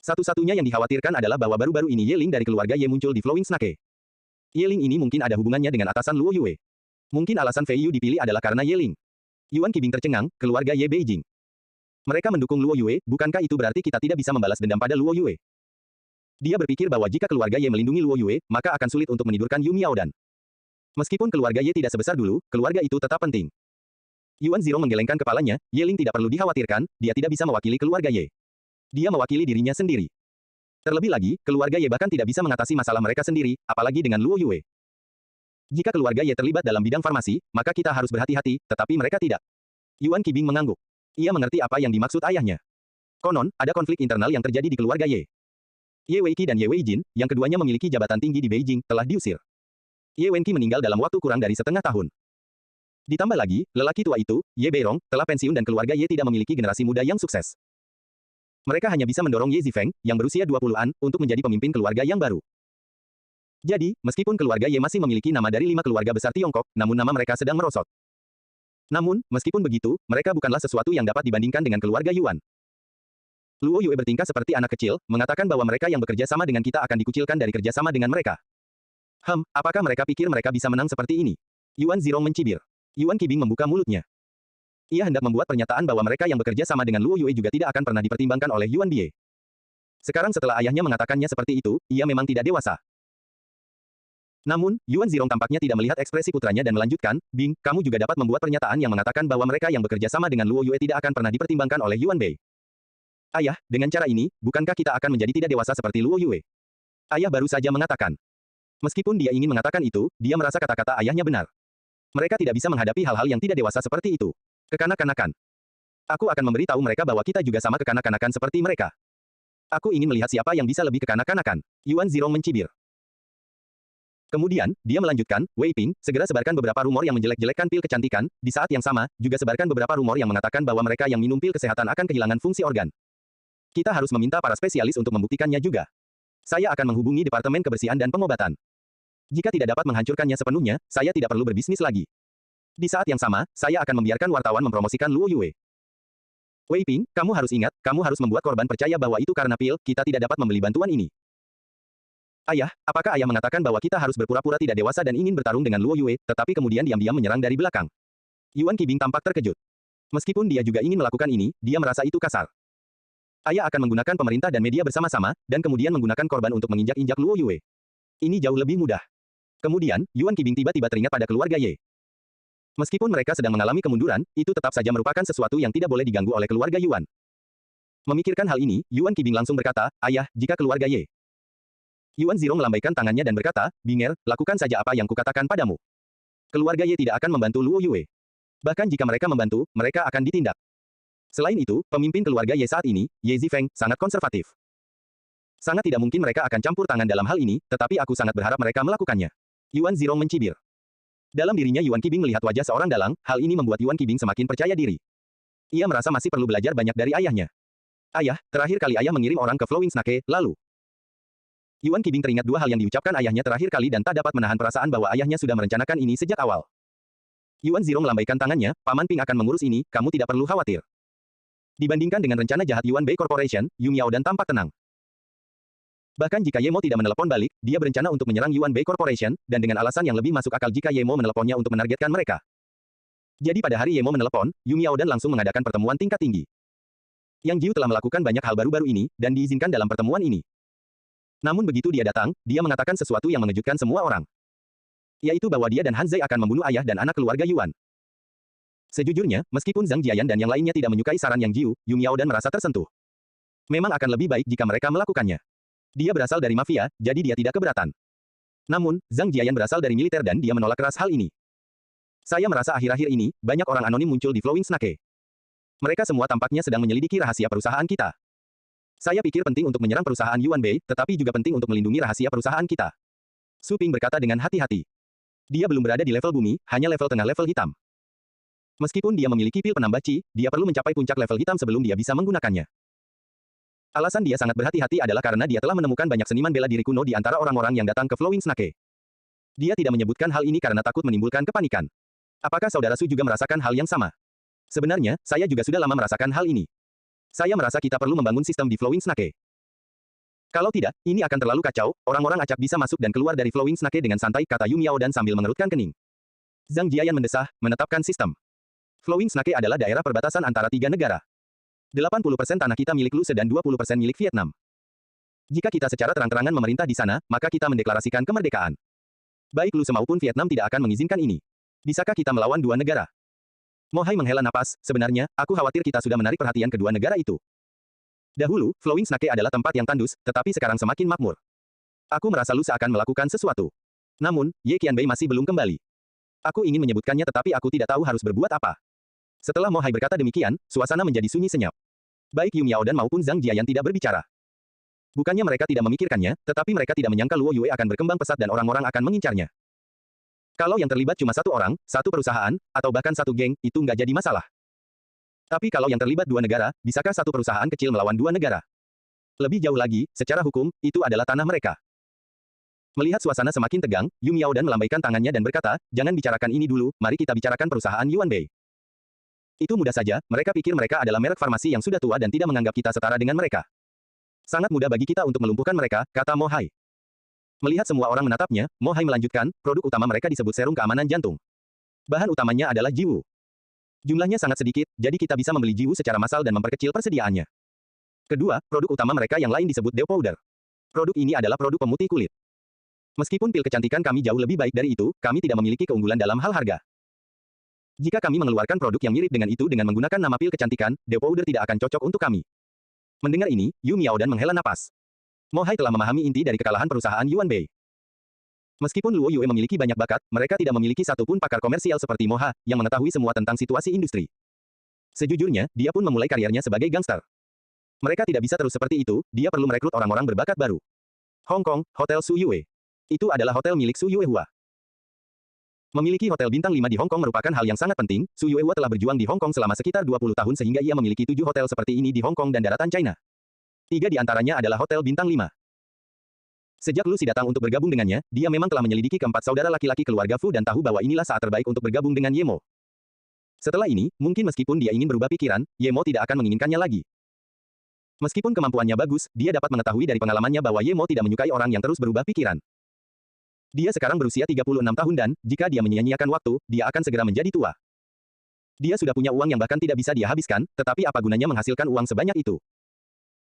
Speaker 1: Satu-satunya yang dikhawatirkan adalah bahwa baru-baru ini Ye Ling dari keluarga Ye muncul di Flowing Snake. Ye Ling ini mungkin ada hubungannya dengan atasan Luo Yue. Mungkin alasan Fei Yu dipilih adalah karena Ye Ling. Yuan Qibing tercengang, keluarga Ye Beijing. Mereka mendukung Luo Yue, bukankah itu berarti kita tidak bisa membalas dendam pada Luo Yue? Dia berpikir bahwa jika keluarga Ye melindungi Luo Yue, maka akan sulit untuk menidurkan Yu Miaodan. Meskipun keluarga Ye tidak sebesar dulu, keluarga itu tetap penting. Yuan Zirong menggelengkan kepalanya, Ye Ling tidak perlu dikhawatirkan, dia tidak bisa mewakili keluarga Ye. Dia mewakili dirinya sendiri. Terlebih lagi, keluarga Ye bahkan tidak bisa mengatasi masalah mereka sendiri, apalagi dengan Luo Yue. Jika keluarga Ye terlibat dalam bidang farmasi, maka kita harus berhati-hati, tetapi mereka tidak. Yuan Qibing mengangguk. Ia mengerti apa yang dimaksud ayahnya. Konon, ada konflik internal yang terjadi di keluarga Ye. Ye Weiqi dan Ye Weijin, yang keduanya memiliki jabatan tinggi di Beijing, telah diusir. Ye Wenqi meninggal dalam waktu kurang dari setengah tahun. Ditambah lagi, lelaki tua itu, Ye Beirong, telah pensiun dan keluarga Ye tidak memiliki generasi muda yang sukses. Mereka hanya bisa mendorong Ye Zifeng, yang berusia 20-an, untuk menjadi pemimpin keluarga yang baru. Jadi, meskipun keluarga Ye masih memiliki nama dari 5 keluarga besar Tiongkok, namun nama mereka sedang merosot. Namun, meskipun begitu, mereka bukanlah sesuatu yang dapat dibandingkan dengan keluarga Yuan. Luo Yue bertingkah seperti anak kecil, mengatakan bahwa mereka yang bekerja sama dengan kita akan dikucilkan dari kerja sama dengan mereka. Apakah mereka pikir mereka bisa menang seperti ini? Yuan Zirong mencibir. Yuan Qibing membuka mulutnya. Ia hendak membuat pernyataan bahwa mereka yang bekerja sama dengan Luo Yue juga tidak akan pernah dipertimbangkan oleh Yuan Bie. Sekarang setelah ayahnya mengatakannya seperti itu, ia memang tidak dewasa. Namun, Yuan Zirong tampaknya tidak melihat ekspresi putranya dan melanjutkan, Bing, kamu juga dapat membuat pernyataan yang mengatakan bahwa mereka yang bekerja sama dengan Luo Yue tidak akan pernah dipertimbangkan oleh Yuan Bei. Ayah, dengan cara ini, bukankah kita akan menjadi tidak dewasa seperti Luo Yue? Ayah baru saja mengatakan. Meskipun dia ingin mengatakan itu, dia merasa kata-kata ayahnya benar. Mereka tidak bisa menghadapi hal-hal yang tidak dewasa seperti itu. Kekanak-kanakan. Aku akan memberitahu mereka bahwa kita juga sama kekanak-kanakan seperti mereka. Aku ingin melihat siapa yang bisa lebih kekanak-kanakan. Yuan Zirong mencibir. Kemudian, dia melanjutkan, Wei Ping, segera sebarkan beberapa rumor yang menjelek-jelekkan pil kecantikan, di saat yang sama, juga sebarkan beberapa rumor yang mengatakan bahwa mereka yang minum pil kesehatan akan kehilangan fungsi organ. Kita harus meminta para spesialis untuk membuktikannya juga. Saya akan menghubungi Departemen Kebersihan dan Pengobatan. Jika tidak dapat menghancurkannya sepenuhnya, saya tidak perlu berbisnis lagi. Di saat yang sama, saya akan membiarkan wartawan mempromosikan Luo Yue. Wei Ping, kamu harus ingat, kamu harus membuat korban percaya bahwa itu karena pil, kita tidak dapat membeli bantuan ini. Ayah, apakah ayah mengatakan bahwa kita harus berpura-pura tidak dewasa dan ingin bertarung dengan Luo Yue, tetapi kemudian diam-diam menyerang dari belakang? Yuan Qibing tampak terkejut. Meskipun dia juga ingin melakukan ini, dia merasa itu kasar. Ayah akan menggunakan pemerintah dan media bersama-sama, dan kemudian menggunakan korban untuk menginjak-injak Luo Yue. Ini jauh lebih mudah. Kemudian, Yuan Qibing tiba-tiba teringat pada keluarga Ye. Meskipun mereka sedang mengalami kemunduran, itu tetap saja merupakan sesuatu yang tidak boleh diganggu oleh keluarga Yuan. Memikirkan hal ini, Yuan Qibing langsung berkata, ayah, jika keluarga Ye. Yuan Zirong melambaikan tangannya dan berkata, Binger, lakukan saja apa yang kukatakan padamu. Keluarga Ye tidak akan membantu Luo Yue. Bahkan jika mereka membantu, mereka akan ditindak. Selain itu, pemimpin keluarga Ye saat ini, Ye Zifeng, sangat konservatif. Sangat tidak mungkin mereka akan campur tangan dalam hal ini, tetapi aku sangat berharap mereka melakukannya. Yuan Zirong mencibir. Dalam dirinya Yuan Qibing melihat wajah seorang dalang, hal ini membuat Yuan Qibing semakin percaya diri. Ia merasa masih perlu belajar banyak dari ayahnya. Ayah, terakhir kali ayah mengirim orang ke Flowing Snake, lalu. Yuan Qibing teringat dua hal yang diucapkan ayahnya terakhir kali dan tak dapat menahan perasaan bahwa ayahnya sudah merencanakan ini sejak awal. Yuan Zirong melambaikan tangannya, Paman Ping akan mengurus ini, kamu tidak perlu khawatir. Dibandingkan dengan rencana jahat Yuan Bei Corporation, Yu Miao dan tampak tenang. Bahkan jika Ye Mo tidak menelepon balik, dia berencana untuk menyerang Yuan Bei Corporation, dan dengan alasan yang lebih masuk akal jika Ye Mo meneleponnya untuk menargetkan mereka. Jadi pada hari Ye Mo menelepon, Yu Miao dan langsung mengadakan pertemuan tingkat tinggi. Yang Jiu telah melakukan banyak hal baru-baru ini, dan diizinkan dalam pertemuan ini. Namun begitu dia datang, dia mengatakan sesuatu yang mengejutkan semua orang. Yaitu bahwa dia dan Han Zai akan membunuh ayah dan anak keluarga Yuan. Sejujurnya, meskipun Zhang Jiayan dan yang lainnya tidak menyukai saran Yang Jiu, Yu Miao dan merasa tersentuh. Memang akan lebih baik jika mereka melakukannya. Dia berasal dari mafia, jadi dia tidak keberatan. Namun, Zhang Jiayan berasal dari militer dan dia menolak keras hal ini. Saya merasa akhir-akhir ini, banyak orang anonim muncul di Flowing Snake. Mereka semua tampaknya sedang menyelidiki rahasia perusahaan kita. Saya pikir penting untuk menyerang perusahaan Yuan Bei, tetapi juga penting untuk melindungi rahasia perusahaan kita. Su Ping berkata dengan hati-hati. Dia belum berada di level bumi, hanya level tengah level hitam. Meskipun dia memiliki pil penambah Qi, dia perlu mencapai puncak level hitam sebelum dia bisa menggunakannya. Alasan dia sangat berhati-hati adalah karena dia telah menemukan banyak seniman bela diri kuno di antara orang-orang yang datang ke Flowing Snake. Dia tidak menyebutkan hal ini karena takut menimbulkan kepanikan. Apakah saudara Su juga merasakan hal yang sama? Sebenarnya, saya juga sudah lama merasakan hal ini. Saya merasa kita perlu membangun sistem di Flowing Snake. Kalau tidak, ini akan terlalu kacau, orang-orang acak bisa masuk dan keluar dari Flowing Snake dengan santai, kata Yu Miao dan sambil mengerutkan kening. Zhang Jiayan mendesah, menetapkan sistem. Flowing Snake adalah daerah perbatasan antara tiga negara. 80% tanah kita milik Luse dan 20% milik Vietnam. Jika kita secara terang-terangan memerintah di sana, maka kita mendeklarasikan kemerdekaan. Baik Luse maupun Vietnam tidak akan mengizinkan ini. Bisakah kita melawan dua negara? Mo Hai menghela napas, sebenarnya, aku khawatir kita sudah menarik perhatian kedua negara itu. Dahulu, Flowing Snake adalah tempat yang tandus, tetapi sekarang semakin makmur. Aku merasa Luse akan melakukan sesuatu. Namun, Ye Qianbei masih belum kembali. Aku ingin menyebutkannya tetapi aku tidak tahu harus berbuat apa. Setelah Mo Hai berkata demikian, suasana menjadi sunyi senyap. Baik Yu Miao dan maupun Zhang Jiayan tidak berbicara. Bukannya mereka tidak memikirkannya, tetapi mereka tidak menyangka Luo Yue akan berkembang pesat dan orang-orang akan mengincarnya. Kalau yang terlibat cuma satu orang, satu perusahaan, atau bahkan satu geng, itu nggak jadi masalah. Tapi kalau yang terlibat dua negara, bisakah satu perusahaan kecil melawan dua negara? Lebih jauh lagi, secara hukum, itu adalah tanah mereka. Melihat suasana semakin tegang, Yu Miao dan melambaikan tangannya dan berkata, jangan bicarakan ini dulu, mari kita bicarakan perusahaan Yuan Bei. Itu mudah saja, mereka pikir mereka adalah merek farmasi yang sudah tua dan tidak menganggap kita setara dengan mereka. Sangat mudah bagi kita untuk melumpuhkan mereka, kata Mo Hai. Melihat semua orang menatapnya, Mo Hai melanjutkan, produk utama mereka disebut serum keamanan jantung. Bahan utamanya adalah jiwu. Jumlahnya sangat sedikit, jadi kita bisa membeli jiwu secara massal dan memperkecil persediaannya. Kedua, produk utama mereka yang lain disebut Deo Powder. Produk ini adalah produk pemutih kulit. Meskipun pil kecantikan kami jauh lebih baik dari itu, kami tidak memiliki keunggulan dalam hal harga. Jika kami mengeluarkan produk yang mirip dengan itu dengan menggunakan nama pil kecantikan, Deo Powder tidak akan cocok untuk kami. Mendengar ini, Yu Miao dan menghela napas. Mo Hai telah memahami inti dari kekalahan perusahaan Yuan Bei. Meskipun Luo Yue memiliki banyak bakat, mereka tidak memiliki satupun pakar komersial seperti Mo Hai, yang mengetahui semua tentang situasi industri. Sejujurnya, dia pun memulai kariernya sebagai gangster. Mereka tidak bisa terus seperti itu, dia perlu merekrut orang-orang berbakat baru. Hong Kong, Hotel Su Yue. Itu adalah hotel milik Su Yue Hua. Memiliki hotel bintang 5 di Hong Kong merupakan hal yang sangat penting. Su Yue Hua telah berjuang di Hong Kong selama sekitar 20 tahun sehingga ia memiliki 7 hotel seperti ini di Hong Kong dan daratan China. 3 di antaranya adalah hotel bintang 5. Sejak Lucy datang untuk bergabung dengannya, dia memang telah menyelidiki keempat saudara laki-laki keluarga Fu dan tahu bahwa inilah saat terbaik untuk bergabung dengan Ye Mo. Setelah ini, mungkin meskipun dia ingin berubah pikiran, Ye Mo tidak akan menginginkannya lagi. Meskipun kemampuannya bagus, dia dapat mengetahui dari pengalamannya bahwa Ye Mo tidak menyukai orang yang terus berubah pikiran. Dia sekarang berusia 36 tahun dan, jika dia menyia-nyiakan waktu, dia akan segera menjadi tua. Dia sudah punya uang yang bahkan tidak bisa dia habiskan, tetapi apa gunanya menghasilkan uang sebanyak itu?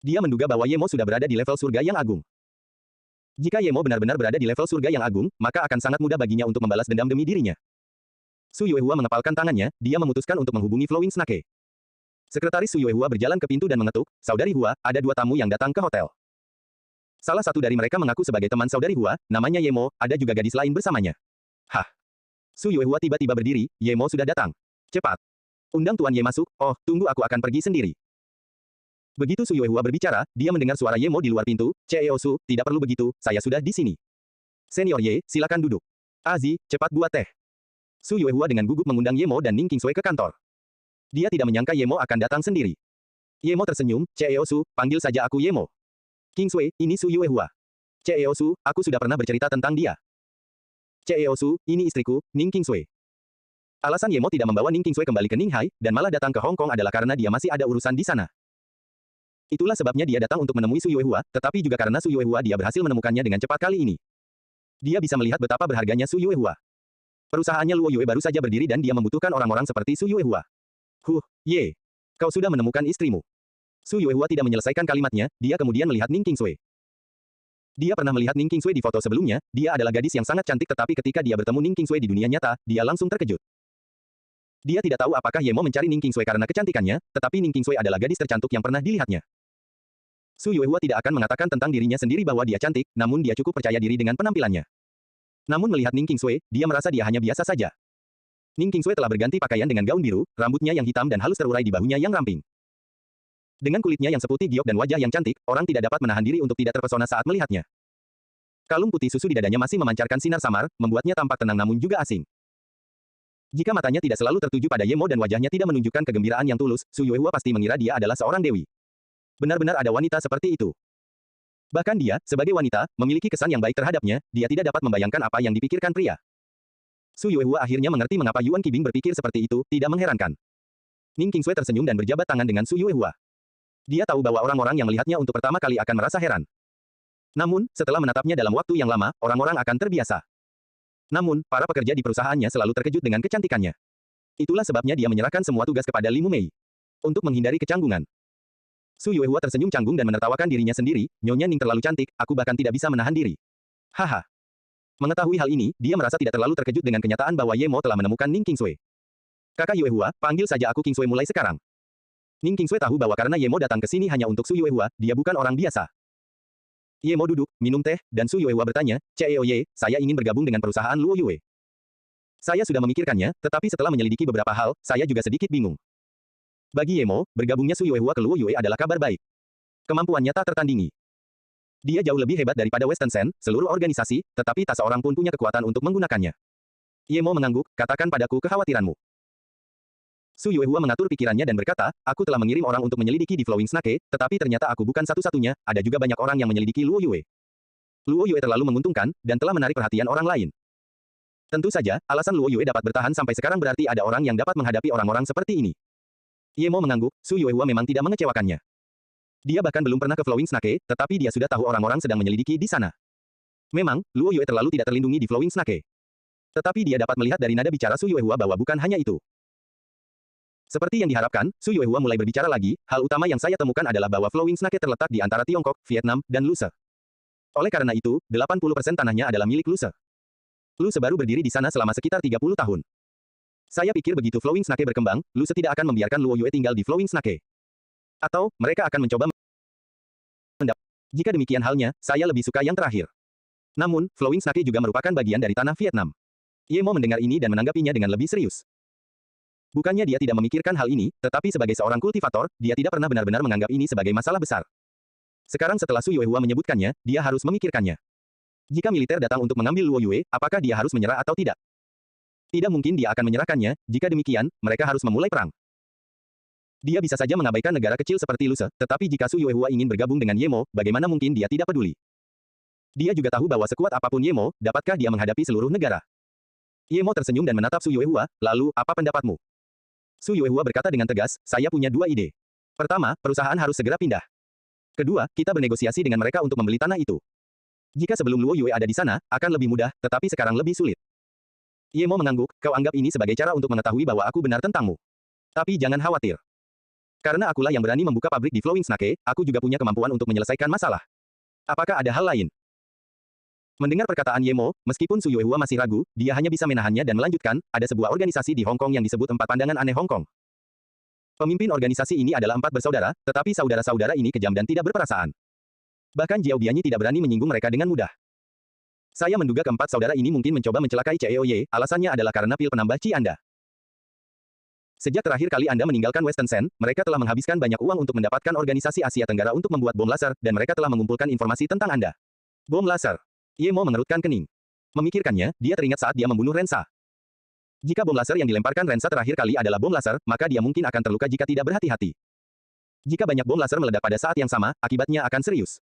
Speaker 1: Dia menduga bahwa Ye Mo sudah berada di level surga yang agung. Jika Ye Mo benar-benar berada di level surga yang agung, maka akan sangat mudah baginya untuk membalas dendam demi dirinya. Su Yue Hua mengepalkan tangannya, dia memutuskan untuk menghubungi Flowing Snake. Sekretaris Su Yue Hua berjalan ke pintu dan mengetuk, "Saudari Hua, ada 2 tamu yang datang ke hotel." Salah satu dari mereka mengaku sebagai teman saudari Hua, namanya Ye Mo, ada juga gadis lain bersamanya. Hah. Su Yue Hua tiba-tiba berdiri, Ye Mo sudah datang. Cepat. Undang Tuan Ye masuk, oh, tunggu aku akan pergi sendiri. Begitu Su Yuehua berbicara, dia mendengar suara Yemo di luar pintu, CEO Su, tidak perlu begitu, saya sudah di sini. Senior Ye, silakan duduk. Azi, cepat buat teh. Su Yuehua dengan gugup mengundang Yemo dan Ning Qingsui ke kantor. Dia tidak menyangka Yemo akan datang sendiri. Yemo tersenyum, CEO Su, panggil saja aku Yemo. Qingsui, ini Su Yuehua. CEO Su, aku sudah pernah bercerita tentang dia. CEO Su, ini istriku, Ning Qingsui. Alasan Yemo tidak membawa Ning Qingsui kembali ke Ninghai, dan malah datang ke Hong Kong adalah karena dia masih ada urusan di sana. Itulah sebabnya dia datang untuk menemui Su Yuehua, tetapi juga karena Su Yuehua dia berhasil menemukannya dengan cepat kali ini. Dia bisa melihat betapa berharganya Su Yuehua. Perusahaannya Luo Yue baru saja berdiri dan dia membutuhkan orang-orang seperti Su Yuehua. Ye. Kau sudah menemukan istrimu. Su Yuehua tidak menyelesaikan kalimatnya, dia kemudian melihat Ning Qingsui. Dia pernah melihat Ning Qingsui di foto sebelumnya, dia adalah gadis yang sangat cantik tetapi ketika dia bertemu Ning Qingsui di dunia nyata, dia langsung terkejut. Dia tidak tahu apakah Yemo mencari Ning Qingsui karena kecantikannya, tetapi Ning Qingsui adalah gadis tercantik yang pernah dilihatnya. Su Yuehua tidak akan mengatakan tentang dirinya sendiri bahwa dia cantik, namun dia cukup percaya diri dengan penampilannya. Namun melihat Ning Qingsui, dia merasa dia hanya biasa saja. Ning Qingsui telah berganti pakaian dengan gaun biru, rambutnya yang hitam dan halus terurai di bahunya yang ramping. Dengan kulitnya yang seputih giok dan wajah yang cantik, orang tidak dapat menahan diri untuk tidak terpesona saat melihatnya. Kalung putih susu di dadanya masih memancarkan sinar samar, membuatnya tampak tenang namun juga asing. Jika matanya tidak selalu tertuju pada Yemo dan wajahnya tidak menunjukkan kegembiraan yang tulus, Su Yuehua pasti mengira dia adalah seorang dewi. Benar-benar ada wanita seperti itu. Bahkan dia, sebagai wanita, memiliki kesan yang baik terhadapnya, dia tidak dapat membayangkan apa yang dipikirkan pria. Su Yuehua akhirnya mengerti mengapa Yuan Qibing berpikir seperti itu, tidak mengherankan. Ning Qingsui tersenyum dan berjabat tangan dengan Su Yuehua. Dia tahu bahwa orang-orang yang melihatnya untuk pertama kali akan merasa heran. Namun, setelah menatapnya dalam waktu yang lama, orang-orang akan terbiasa. Namun, para pekerja di perusahaannya selalu terkejut dengan kecantikannya. Itulah sebabnya dia menyerahkan semua tugas kepada Li Mumei. Untuk menghindari kecanggungan. Su Yuehua tersenyum canggung dan menertawakan dirinya sendiri, Nyonya Ning terlalu cantik, aku bahkan tidak bisa menahan diri. Haha. Mengetahui hal ini, dia merasa tidak terlalu terkejut dengan kenyataan bahwa Yemo telah menemukan Ning Qingsui. Kakak Yuehua, panggil saja aku Qingsui mulai sekarang. Ning Qingsui tahu bahwa karena Yemo datang ke sini hanya untuk Su Yuehua, dia bukan orang biasa. Yemo duduk, minum teh, dan Su Yuehua bertanya, CEO Ye, saya ingin bergabung dengan perusahaan Luo Yue. Saya sudah memikirkannya, tetapi setelah menyelidiki beberapa hal, saya juga sedikit bingung. Bagi Yemo, bergabungnya Su Yuehua ke Luo Yue adalah kabar baik. Kemampuannya tak tertandingi. Dia jauh lebih hebat daripada Western Sen, seluruh organisasi, tetapi tak seorang pun punya kekuatan untuk menggunakannya. Yemo mengangguk, katakan padaku kekhawatiranmu. Su Yuehua mengatur pikirannya dan berkata, aku telah mengirim orang untuk menyelidiki di Flowing Snake, tetapi ternyata aku bukan satu-satunya, ada juga banyak orang yang menyelidiki Luo Yue. Luo Yue terlalu menguntungkan, dan telah menarik perhatian orang lain. Tentu saja, alasan Luo Yue dapat bertahan sampai sekarang berarti ada orang yang dapat menghadapi orang-orang seperti ini. Yemo mengangguk, Su Yuehua memang tidak mengecewakannya. Dia bahkan belum pernah ke Flowing Snake, tetapi dia sudah tahu orang-orang sedang menyelidiki di sana. Memang, Luo Yue terlalu tidak terlindungi di Flowing Snake. Tetapi dia dapat melihat dari nada bicara Su Yuehua bahwa bukan hanya itu. Seperti yang diharapkan, Su Yuehua mulai berbicara lagi, hal utama yang saya temukan adalah bahwa Flowing Snake terletak di antara Tiongkok, Vietnam, dan Luse. Oleh karena itu, 80% tanahnya adalah milik Luse. Luse baru berdiri di sana selama sekitar 30 tahun. Saya pikir begitu Flowing Snake berkembang, Luse tidak akan membiarkan Luo Yue tinggal di Flowing Snake. Atau, mereka akan mencoba mendapat. Jika demikian halnya, saya lebih suka yang terakhir. Namun, Flowing Snake juga merupakan bagian dari tanah Vietnam. Yemo mendengar ini dan menanggapinya dengan lebih serius. Bukannya dia tidak memikirkan hal ini, tetapi sebagai seorang kultivator, dia tidak pernah benar-benar menganggap ini sebagai masalah besar. Sekarang setelah Su Yuehua menyebutkannya, dia harus memikirkannya. Jika militer datang untuk mengambil Luo Yue, apakah dia harus menyerah atau tidak? Tidak mungkin dia akan menyerahkannya, jika demikian, mereka harus memulai perang. Dia bisa saja mengabaikan negara kecil seperti Luse, tetapi jika Su Yuehua ingin bergabung dengan Yemo, bagaimana mungkin dia tidak peduli? Dia juga tahu bahwa sekuat apapun Yemo, dapatkah dia menghadapi seluruh negara? Yemo tersenyum dan menatap Su Yuehua, lalu, apa pendapatmu? Su Yuehua berkata dengan tegas, saya punya dua ide. Pertama, perusahaan harus segera pindah. Kedua, kita bernegosiasi dengan mereka untuk membeli tanah itu. Jika sebelum Luo Yue ada di sana, akan lebih mudah, tetapi sekarang lebih sulit. Yemo mengangguk, kau anggap ini sebagai cara untuk mengetahui bahwa aku benar tentangmu. Tapi jangan khawatir. Karena akulah yang berani membuka pabrik di Flowing Snake, aku juga punya kemampuan untuk menyelesaikan masalah. Apakah ada hal lain? Mendengar perkataan Yemo, meskipun Su Yuehua masih ragu, dia hanya bisa menahannya dan melanjutkan, ada sebuah organisasi di Hong Kong yang disebut Empat Pandangan Aneh Hong Kong. Pemimpin organisasi ini adalah 4 bersaudara, tetapi saudara-saudara ini kejam dan tidak berperasaan. Bahkan Jiao Bianyi tidak berani menyinggung mereka dengan mudah. Saya menduga keempat saudara ini mungkin mencoba mencelakai CEO Ye, alasannya adalah karena pil penambah Qi Anda. Sejak terakhir kali Anda meninggalkan Western Sen, mereka telah menghabiskan banyak uang untuk mendapatkan organisasi Asia Tenggara untuk membuat bom laser, dan mereka telah mengumpulkan informasi tentang Anda. Bom laser. Ye Mo mengerutkan kening. Memikirkannya, dia teringat saat dia membunuh Rensa. Jika bom laser yang dilemparkan Rensa terakhir kali adalah bom laser, maka dia mungkin akan terluka jika tidak berhati-hati. Jika banyak bom laser meledak pada saat yang sama, akibatnya akan serius.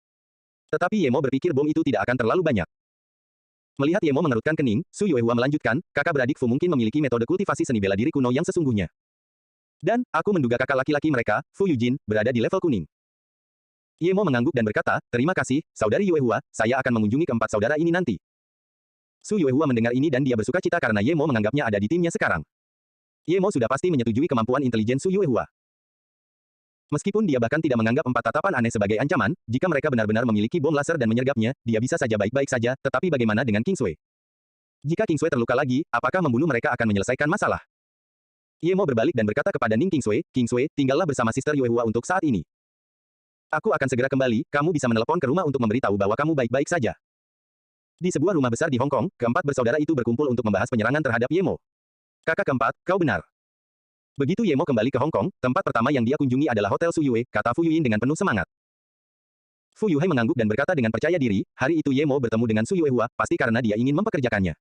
Speaker 1: Tetapi Ye Mo berpikir bom itu tidak akan terlalu banyak. Melihat Ye Mo mengerutkan kening, Su Yuehua melanjutkan, kakak beradik Fu mungkin memiliki metode kultivasi seni bela diri kuno yang sesungguhnya. Dan, aku menduga kakak laki-laki mereka, Fu Yujin, berada di level kuning. Ye Mo mengangguk dan berkata, terima kasih, saudari Yuehua, saya akan mengunjungi keempat saudara ini nanti. Su Yuehua mendengar ini dan dia bersuka cita karena Ye Mo menganggapnya ada di timnya sekarang. Ye Mo sudah pasti menyetujui kemampuan intelijen Su Yuehua. Meskipun dia bahkan tidak menganggap empat tatapan aneh sebagai ancaman, jika mereka benar-benar memiliki bom laser dan menyergapnya, dia bisa saja baik-baik saja, tetapi bagaimana dengan Kingsway? Jika Kingsway terluka lagi, apakah membunuh mereka akan menyelesaikan masalah? Ye Mo berbalik dan berkata kepada Ning Kingsway, Kingsway, tinggallah bersama Sister Yuehua untuk saat ini. Aku akan segera kembali, kamu bisa menelepon ke rumah untuk memberitahu bahwa kamu baik-baik saja. Di sebuah rumah besar di Hong Kong, keempat bersaudara itu berkumpul untuk membahas penyerangan terhadap Ye Mo. Kakak keempat, kau benar. Begitu Ye Mo kembali ke Hong Kong, tempat pertama yang dia kunjungi adalah Hotel Su Yue, kata Fu Yuyin dengan penuh semangat. Fu Yuhai mengangguk dan berkata dengan percaya diri, hari itu Ye Mo bertemu dengan Su Yuehua, pasti karena dia ingin mempekerjakannya.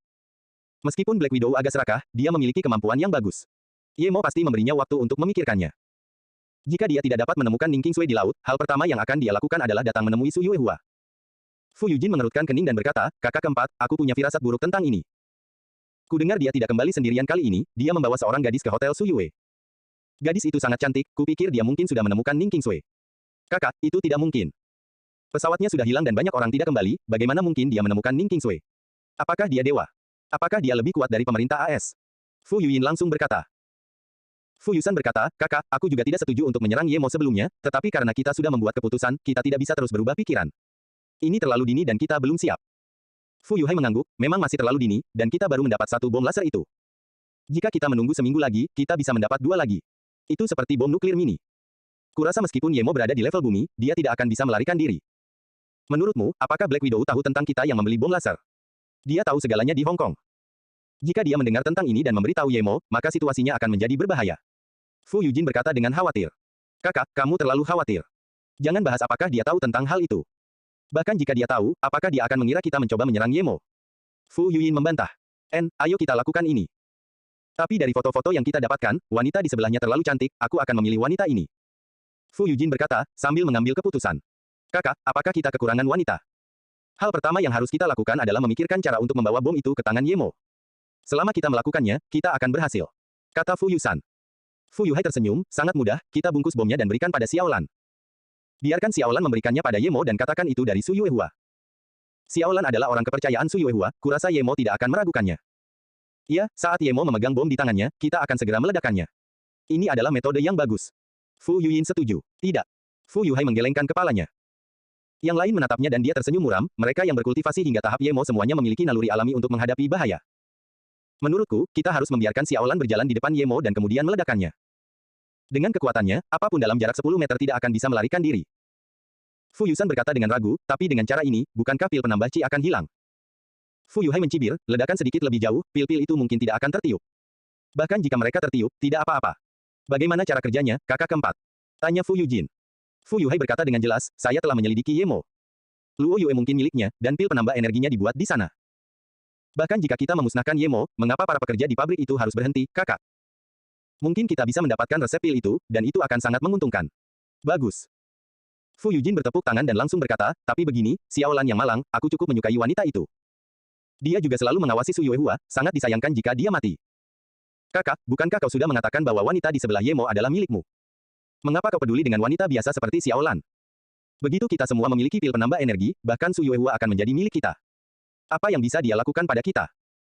Speaker 1: Meskipun Black Widow agak serakah, dia memiliki kemampuan yang bagus. Ye Mo pasti memberinya waktu untuk memikirkannya. Jika dia tidak dapat menemukan Ning Kingsway di laut, hal pertama yang akan dia lakukan adalah datang menemui Su Yuehua. Fu Yujin mengerutkan kening dan berkata, kakak keempat, aku punya firasat buruk tentang ini. Kudengar dia tidak kembali sendirian kali ini, dia membawa seorang gadis ke Hotel Su Yue. Gadis itu sangat cantik, kupikir dia mungkin sudah menemukan Ning Kingsway. Kakak, itu tidak mungkin. Pesawatnya sudah hilang dan banyak orang tidak kembali, bagaimana mungkin dia menemukan Ning Kingsway? Apakah dia dewa? Apakah dia lebih kuat dari pemerintah AS? Fu Yuyin langsung berkata. Fu Yusan berkata, kakak, aku juga tidak setuju untuk menyerang Ye Mo sebelumnya, tetapi karena kita sudah membuat keputusan, kita tidak bisa terus berubah pikiran. Ini terlalu dini dan kita belum siap. Fu Yuhai mengangguk, memang masih terlalu dini, dan kita baru mendapat satu bom laser itu. Jika kita menunggu seminggu lagi, kita bisa mendapat dua lagi. Itu seperti bom nuklir mini. Kurasa meskipun Ye Mo berada di level bumi, dia tidak akan bisa melarikan diri. Menurutmu, apakah Black Widow tahu tentang kita yang membeli bom laser? Dia tahu segalanya di Hong Kong. Jika dia mendengar tentang ini dan memberitahu Ye Mo, maka situasinya akan menjadi berbahaya. Fu Yujin berkata dengan khawatir. Kakak, kamu terlalu khawatir. Jangan bahas apakah dia tahu tentang hal itu. Bahkan jika dia tahu, apakah dia akan mengira kita mencoba menyerang Ye Mo? Fu Yuyin membantah. Ayo kita lakukan ini. Tapi dari foto-foto yang kita dapatkan, wanita di sebelahnya terlalu cantik, aku akan memilih wanita ini. Fu Yujin berkata, sambil mengambil keputusan. Kakak, apakah kita kekurangan wanita? Hal pertama yang harus kita lakukan adalah memikirkan cara untuk membawa bom itu ke tangan Ye Mo. Selama kita melakukannya, kita akan berhasil. Kata Fu Yusan. Fu Yuhai tersenyum, sangat mudah, kita bungkus bomnya dan berikan pada Xiaolan. Biarkan Xiaolan memberikannya pada Ye Mo dan katakan itu dari Su Yuehua. Xiaolan adalah orang kepercayaan Su Yuehua, kurasa Ye Mo tidak akan meragukannya. Iya, saat Ye Mo memegang bom di tangannya, kita akan segera meledakkannya. Ini adalah metode yang bagus. Fu Yuyin setuju. Tidak. Fu Yuhai menggelengkan kepalanya. Yang lain menatapnya dan dia tersenyum muram, mereka yang berkultivasi hingga tahap Ye Mo semuanya memiliki naluri alami untuk menghadapi bahaya. Menurutku, kita harus membiarkan Xiaolan berjalan di depan Ye Mo dan kemudian meledakkannya. Dengan kekuatannya, apapun dalam jarak 10 meter tidak akan bisa melarikan diri. Fu Yusan berkata dengan ragu, tapi dengan cara ini, bukankah pil penambah Qi akan hilang? Fu Yuhai mencibir, ledakan sedikit lebih jauh, pil-pil itu mungkin tidak akan tertiup. Bahkan jika mereka tertiup, tidak apa-apa. Bagaimana cara kerjanya, kakak keempat? Tanya Fu Yujin. Fu Yuhai berkata dengan jelas, saya telah menyelidiki Ye Mo. Luo Yue mungkin miliknya, dan pil penambah energinya dibuat di sana. Bahkan jika kita memusnahkan Ye Mo, mengapa para pekerja di pabrik itu harus berhenti, kakak? Mungkin kita bisa mendapatkan resep pil itu, dan itu akan sangat menguntungkan. Bagus. Fu Yujin bertepuk tangan dan langsung berkata, tapi begini, Xiaolan yang malang, aku cukup menyukai wanita itu. Dia juga selalu mengawasi Su Yuehua, sangat disayangkan jika dia mati. Kakak, bukankah kau sudah mengatakan bahwa wanita di sebelah Ye Mo adalah milikmu? Mengapa kau peduli dengan wanita biasa seperti Xiaolan? Begitu kita semua memiliki pil penambah energi, bahkan Su Yuehua akan menjadi milik kita. Apa yang bisa dia lakukan pada kita?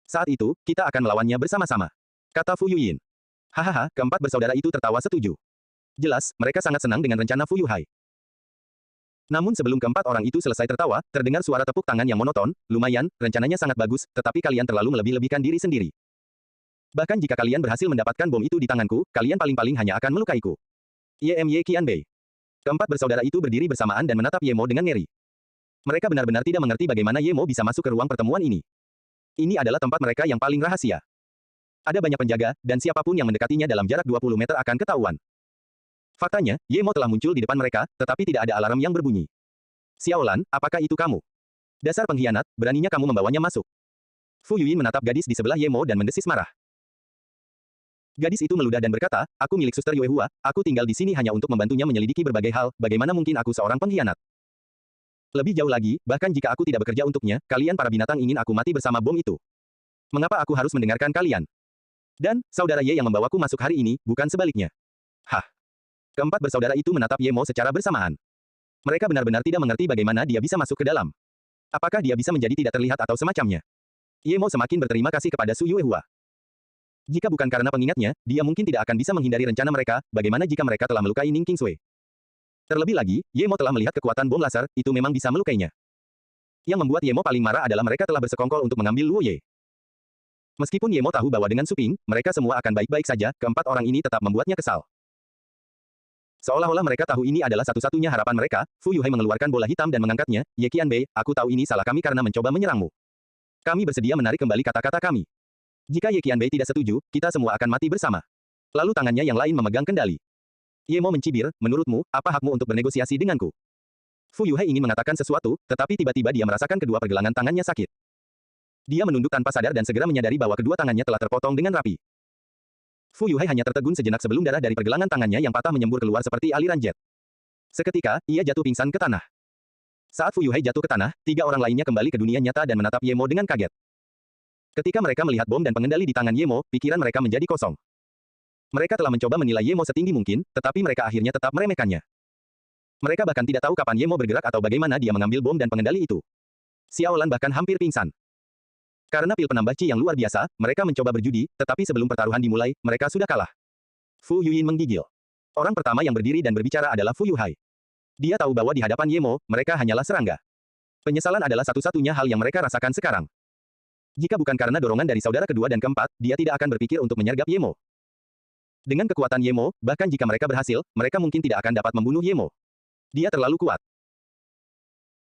Speaker 1: Saat itu, kita akan melawannya bersama-sama. Kata Fu Yuyin. Hahaha, keempat bersaudara itu tertawa setuju. Jelas, mereka sangat senang dengan rencana Fu Yuhai. Namun sebelum keempat orang itu selesai tertawa, terdengar suara tepuk tangan yang monoton, lumayan, rencananya sangat bagus, tetapi kalian terlalu melebih-lebihkan diri sendiri. Bahkan jika kalian berhasil mendapatkan bom itu di tanganku, kalian paling-paling hanya akan melukaiku. Ymy Qianbei. Keempat bersaudara itu berdiri bersamaan dan menatap Ye Mo dengan ngeri. Mereka benar-benar tidak mengerti bagaimana Ye Mo bisa masuk ke ruang pertemuan ini. Ini adalah tempat mereka yang paling rahasia. Ada banyak penjaga, dan siapapun yang mendekatinya dalam jarak 20 meter akan ketahuan. Faktanya, Ye Mo telah muncul di depan mereka, tetapi tidak ada alarm yang berbunyi. Xiaolan, apakah itu kamu? Dasar pengkhianat, beraninya kamu membawanya masuk. Fu Yuyin menatap gadis di sebelah Ye Mo dan mendesis marah. Gadis itu meludah dan berkata, aku milik Suster Yue Hua, aku tinggal di sini hanya untuk membantunya menyelidiki berbagai hal, bagaimana mungkin aku seorang pengkhianat? Lebih jauh lagi, bahkan jika aku tidak bekerja untuknya, kalian para binatang ingin aku mati bersama bom itu. Mengapa aku harus mendengarkan kalian? Dan, saudara Ye yang membawaku masuk hari ini, bukan sebaliknya. Hah. Keempat bersaudara itu menatap Ye Mo secara bersamaan. Mereka benar-benar tidak mengerti bagaimana dia bisa masuk ke dalam. Apakah dia bisa menjadi tidak terlihat atau semacamnya? Ye Mo semakin berterima kasih kepada Su Yue Hua. Jika bukan karena pengingatnya, dia mungkin tidak akan bisa menghindari rencana mereka, bagaimana jika mereka telah melukai Ning Qingsui. Terlebih lagi, Ye Mo telah melihat kekuatan bom laser, itu memang bisa melukainya. Yang membuat Ye Mo paling marah adalah mereka telah bersekongkol untuk mengambil Luo Ye. Meskipun Ye Mo tahu bahwa dengan Su Ping, mereka semua akan baik-baik saja, keempat orang ini tetap membuatnya kesal. Seolah-olah mereka tahu ini adalah satu-satunya harapan mereka, Fu Yuhai mengeluarkan bola hitam dan mengangkatnya, Ye Qianbei, aku tahu ini salah kami karena mencoba menyerangmu. Kami bersedia menarik kembali kata-kata kami. Jika Ye Qianbei tidak setuju, kita semua akan mati bersama. Lalu tangannya yang lain memegang kendali. Ye Mo mencibir, menurutmu, apa hakmu untuk bernegosiasi denganku? Fu Yuhai ingin mengatakan sesuatu, tetapi tiba-tiba dia merasakan kedua pergelangan tangannya sakit. Dia menunduk tanpa sadar dan segera menyadari bahwa kedua tangannya telah terpotong dengan rapi. Fu Yuhai hanya tertegun sejenak sebelum darah dari pergelangan tangannya yang patah menyembur keluar seperti aliran jet. Seketika, ia jatuh pingsan ke tanah. Saat Fu Yuhai jatuh ke tanah, tiga orang lainnya kembali ke dunia nyata dan menatap Ye Mo dengan kaget. Ketika mereka melihat bom dan pengendali di tangan Ye Mo, pikiran mereka menjadi kosong. Mereka telah mencoba menilai Ye Mo setinggi mungkin, tetapi mereka akhirnya tetap meremehkannya. Mereka bahkan tidak tahu kapan Ye Mo bergerak atau bagaimana dia mengambil bom dan pengendali itu. Xiaolan bahkan hampir pingsan. Karena pil penambah Qi yang luar biasa, mereka mencoba berjudi, tetapi sebelum pertaruhan dimulai, mereka sudah kalah. Fu Yuyin menggigil. Orang pertama yang berdiri dan berbicara adalah Fu Yuhai. Dia tahu bahwa di hadapan Ye Mo, mereka hanyalah serangga. Penyesalan adalah satu-satunya hal yang mereka rasakan sekarang. Jika bukan karena dorongan dari saudara kedua dan keempat, dia tidak akan berpikir untuk menyergap Ye Mo. Dengan kekuatan Ye Mo, bahkan jika mereka berhasil, mereka mungkin tidak akan dapat membunuh Ye Mo. Dia terlalu kuat.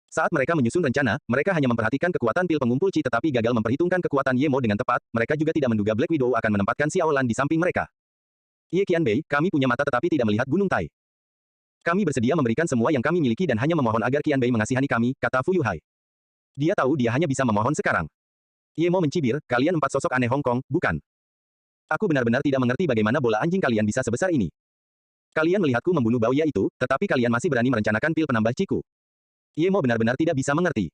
Speaker 1: Saat mereka menyusun rencana, mereka hanya memperhatikan kekuatan pil pengumpul Qi tetapi gagal memperhitungkan kekuatan Ye Mo dengan tepat, mereka juga tidak menduga Black Widow akan menempatkan Xiaolan di samping mereka. Ye Qianbei, kami punya mata tetapi tidak melihat Gunung Tai. Kami bersedia memberikan semua yang kami miliki dan hanya memohon agar Qianbei mengasihani kami, kata Fu Yuhai. Dia tahu dia hanya bisa memohon sekarang. Ye Mo mencibir, kalian empat sosok aneh Hong Kong, bukan? Aku benar-benar tidak mengerti bagaimana bola anjing kalian bisa sebesar ini. Kalian melihatku membunuh Baoya itu, tetapi kalian masih berani merencanakan pil penambah Qi-ku. Ye Mo benar-benar tidak bisa mengerti.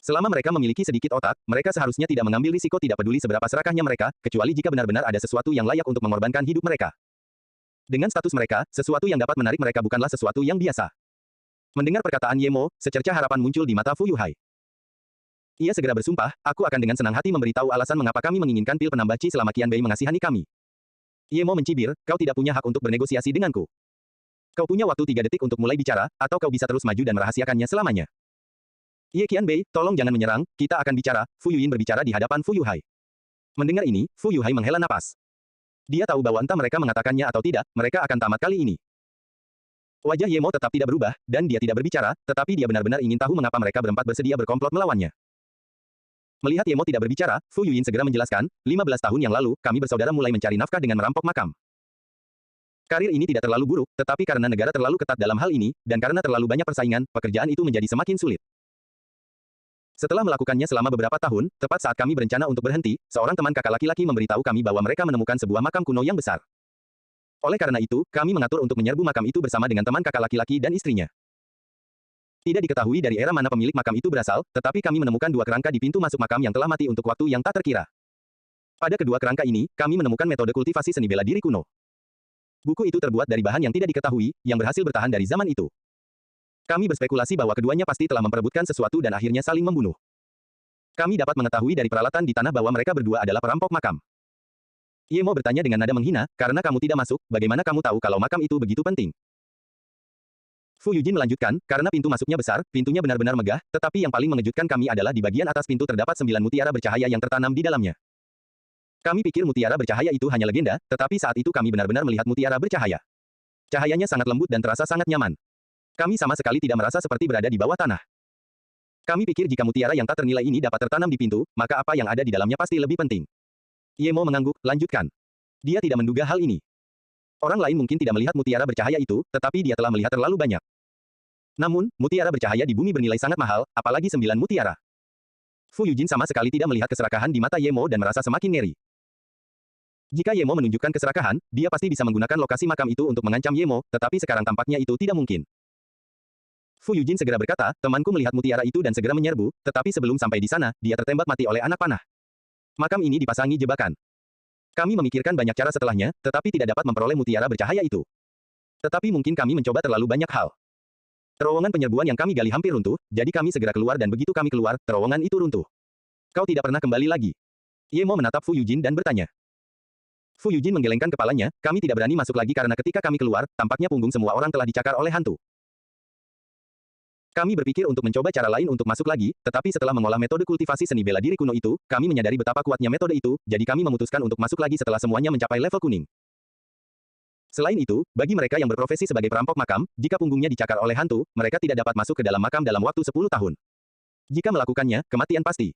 Speaker 1: Selama mereka memiliki sedikit otak, mereka seharusnya tidak mengambil risiko tidak peduli seberapa serakahnya mereka, kecuali jika benar-benar ada sesuatu yang layak untuk mengorbankan hidup mereka. Dengan status mereka, sesuatu yang dapat menarik mereka bukanlah sesuatu yang biasa. Mendengar perkataan Ye Mo, secercah harapan muncul di mata Fu Yuhai. Ia segera bersumpah, aku akan dengan senang hati memberitahu alasan mengapa kami menginginkan pil penambah Qi selama Qianbei mengasihani kami. Ye Mo mencibir, kau tidak punya hak untuk bernegosiasi denganku. Kau punya waktu 3 detik untuk mulai bicara, atau kau bisa terus maju dan merahasiakannya selamanya. Ye Qianbei, tolong jangan menyerang, kita akan bicara, Fu Yuyin berbicara di hadapan Fu Yuhai. Mendengar ini, Fu Yuhai menghela napas. Dia tahu bahwa entah mereka mengatakannya atau tidak, mereka akan tamat kali ini. Wajah Ye Mo tetap tidak berubah, dan dia tidak berbicara, tetapi dia benar-benar ingin tahu mengapa mereka berempat bersedia berkomplot melawannya. Melihat Ye Mo tidak berbicara, Fu Yuyin segera menjelaskan, 15 tahun yang lalu, kami bersaudara mulai mencari nafkah dengan merampok makam. Karir ini tidak terlalu buruk, tetapi karena negara terlalu ketat dalam hal ini, dan karena terlalu banyak persaingan, pekerjaan itu menjadi semakin sulit. Setelah melakukannya selama beberapa tahun, tepat saat kami berencana untuk berhenti, seorang teman kakak laki-laki memberitahu kami bahwa mereka menemukan sebuah makam kuno yang besar. Oleh karena itu, kami mengatur untuk menyerbu makam itu bersama dengan teman kakak laki-laki dan istrinya. Tidak diketahui dari era mana pemilik makam itu berasal, tetapi kami menemukan 2 kerangka di pintu masuk makam yang telah mati untuk waktu yang tak terkira. Pada kedua kerangka ini, kami menemukan metode kultivasi seni bela diri kuno. Buku itu terbuat dari bahan yang tidak diketahui, yang berhasil bertahan dari zaman itu. Kami berspekulasi bahwa keduanya pasti telah memperebutkan sesuatu dan akhirnya saling membunuh. Kami dapat mengetahui dari peralatan di tanah bahwa mereka berdua adalah perampok makam. Ye Mo bertanya dengan nada menghina, karena kamu tidak masuk, bagaimana kamu tahu kalau makam itu begitu penting? Fu Yujin melanjutkan, karena pintu masuknya besar, pintunya benar-benar megah, tetapi yang paling mengejutkan kami adalah di bagian atas pintu terdapat 9 mutiara bercahaya yang tertanam di dalamnya. Kami pikir mutiara bercahaya itu hanya legenda, tetapi saat itu kami benar-benar melihat mutiara bercahaya. Cahayanya sangat lembut dan terasa sangat nyaman. Kami sama sekali tidak merasa seperti berada di bawah tanah. Kami pikir jika mutiara yang tak ternilai ini dapat tertanam di pintu, maka apa yang ada di dalamnya pasti lebih penting. Yemo mengangguk, lanjutkan. Dia tidak menduga hal ini. Orang lain mungkin tidak melihat mutiara bercahaya itu, tetapi dia telah melihat terlalu banyak. Namun, mutiara bercahaya di bumi bernilai sangat mahal, apalagi 9 mutiara. Fu Yujin sama sekali tidak melihat keserakahan di mata Yemo dan merasa semakin ngeri. Jika Yemo menunjukkan keserakahan, dia pasti bisa menggunakan lokasi makam itu untuk mengancam Yemo, tetapi sekarang tampaknya itu tidak mungkin. Fu Yujin segera berkata, temanku melihat mutiara itu dan segera menyerbu, tetapi sebelum sampai di sana, dia tertembak mati oleh anak panah. Makam ini dipasangi jebakan. Kami memikirkan banyak cara setelahnya, tetapi tidak dapat memperoleh mutiara bercahaya itu. Tetapi mungkin kami mencoba terlalu banyak hal. Terowongan penyerbuan yang kami gali hampir runtuh, jadi kami segera keluar dan begitu kami keluar, terowongan itu runtuh. Kau tidak pernah kembali lagi. Yemo menatap Fu Yujin dan bertanya. Fu Yujin menggelengkan kepalanya, kami tidak berani masuk lagi karena ketika kami keluar, tampaknya punggung semua orang telah dicakar oleh hantu. Kami berpikir untuk mencoba cara lain untuk masuk lagi, tetapi setelah mengolah metode kultivasi seni bela diri kuno itu, kami menyadari betapa kuatnya metode itu, jadi kami memutuskan untuk masuk lagi setelah semuanya mencapai level kuning. Selain itu, bagi mereka yang berprofesi sebagai perampok makam, jika punggungnya dicakar oleh hantu, mereka tidak dapat masuk ke dalam makam dalam waktu 10 tahun. Jika melakukannya, kematian pasti.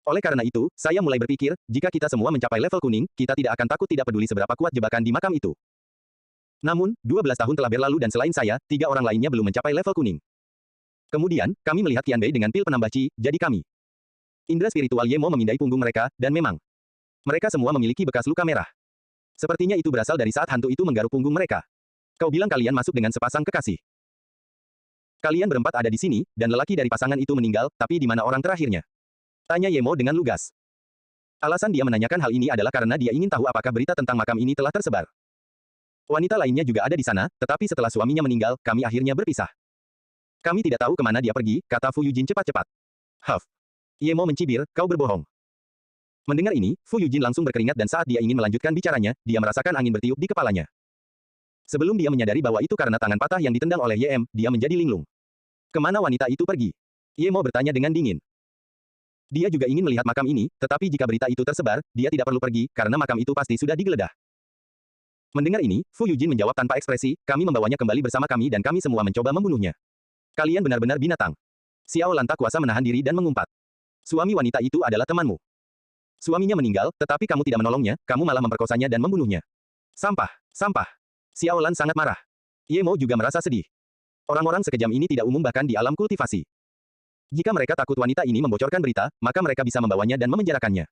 Speaker 1: Oleh karena itu, saya mulai berpikir, jika kita semua mencapai level kuning, kita tidak akan takut tidak peduli seberapa kuat jebakan di makam itu. Namun, 12 tahun telah berlalu dan selain saya, 3 orang lainnya belum mencapai level kuning. Kemudian, kami melihat Qian Bei dengan pil penambah Qi, jadi kami. Indra spiritual Yemo memindai punggung mereka, dan memang. Mereka semua memiliki bekas luka merah. Sepertinya itu berasal dari saat hantu itu menggaruk punggung mereka. Kau bilang kalian masuk dengan sepasang kekasih. Kalian berempat ada di sini, dan lelaki dari pasangan itu meninggal, tapi di mana orang terakhirnya? Tanya Yemo dengan lugas. Alasan dia menanyakan hal ini adalah karena dia ingin tahu apakah berita tentang makam ini telah tersebar. Wanita lainnya juga ada di sana, tetapi setelah suaminya meninggal, kami akhirnya berpisah. Kami tidak tahu kemana dia pergi, kata Fu Yujin cepat-cepat. Huff. Yemo mencibir, kau berbohong. Mendengar ini, Fu Yujin langsung berkeringat dan saat dia ingin melanjutkan bicaranya, dia merasakan angin bertiup di kepalanya. Sebelum dia menyadari bahwa itu karena tangan patah yang ditendang oleh YM, dia menjadi linglung. Kemana wanita itu pergi? Yemo bertanya dengan dingin. Dia juga ingin melihat makam ini, tetapi jika berita itu tersebar, dia tidak perlu pergi, karena makam itu pasti sudah digeledah. Mendengar ini, Fu Yujin menjawab tanpa ekspresi, kami membawanya kembali bersama kami dan kami semua mencoba membunuhnya. Kalian benar-benar binatang. Xiao Lan tak kuasa menahan diri dan mengumpat. Suami wanita itu adalah temanmu. Suaminya meninggal, tetapi kamu tidak menolongnya, kamu malah memperkosanya dan membunuhnya. Sampah, sampah. Xiao Lan sangat marah. Yemo juga merasa sedih. Orang-orang sekejam ini tidak umum bahkan di alam kultivasi. Jika mereka takut wanita ini membocorkan berita, maka mereka bisa membawanya dan memenjarakannya.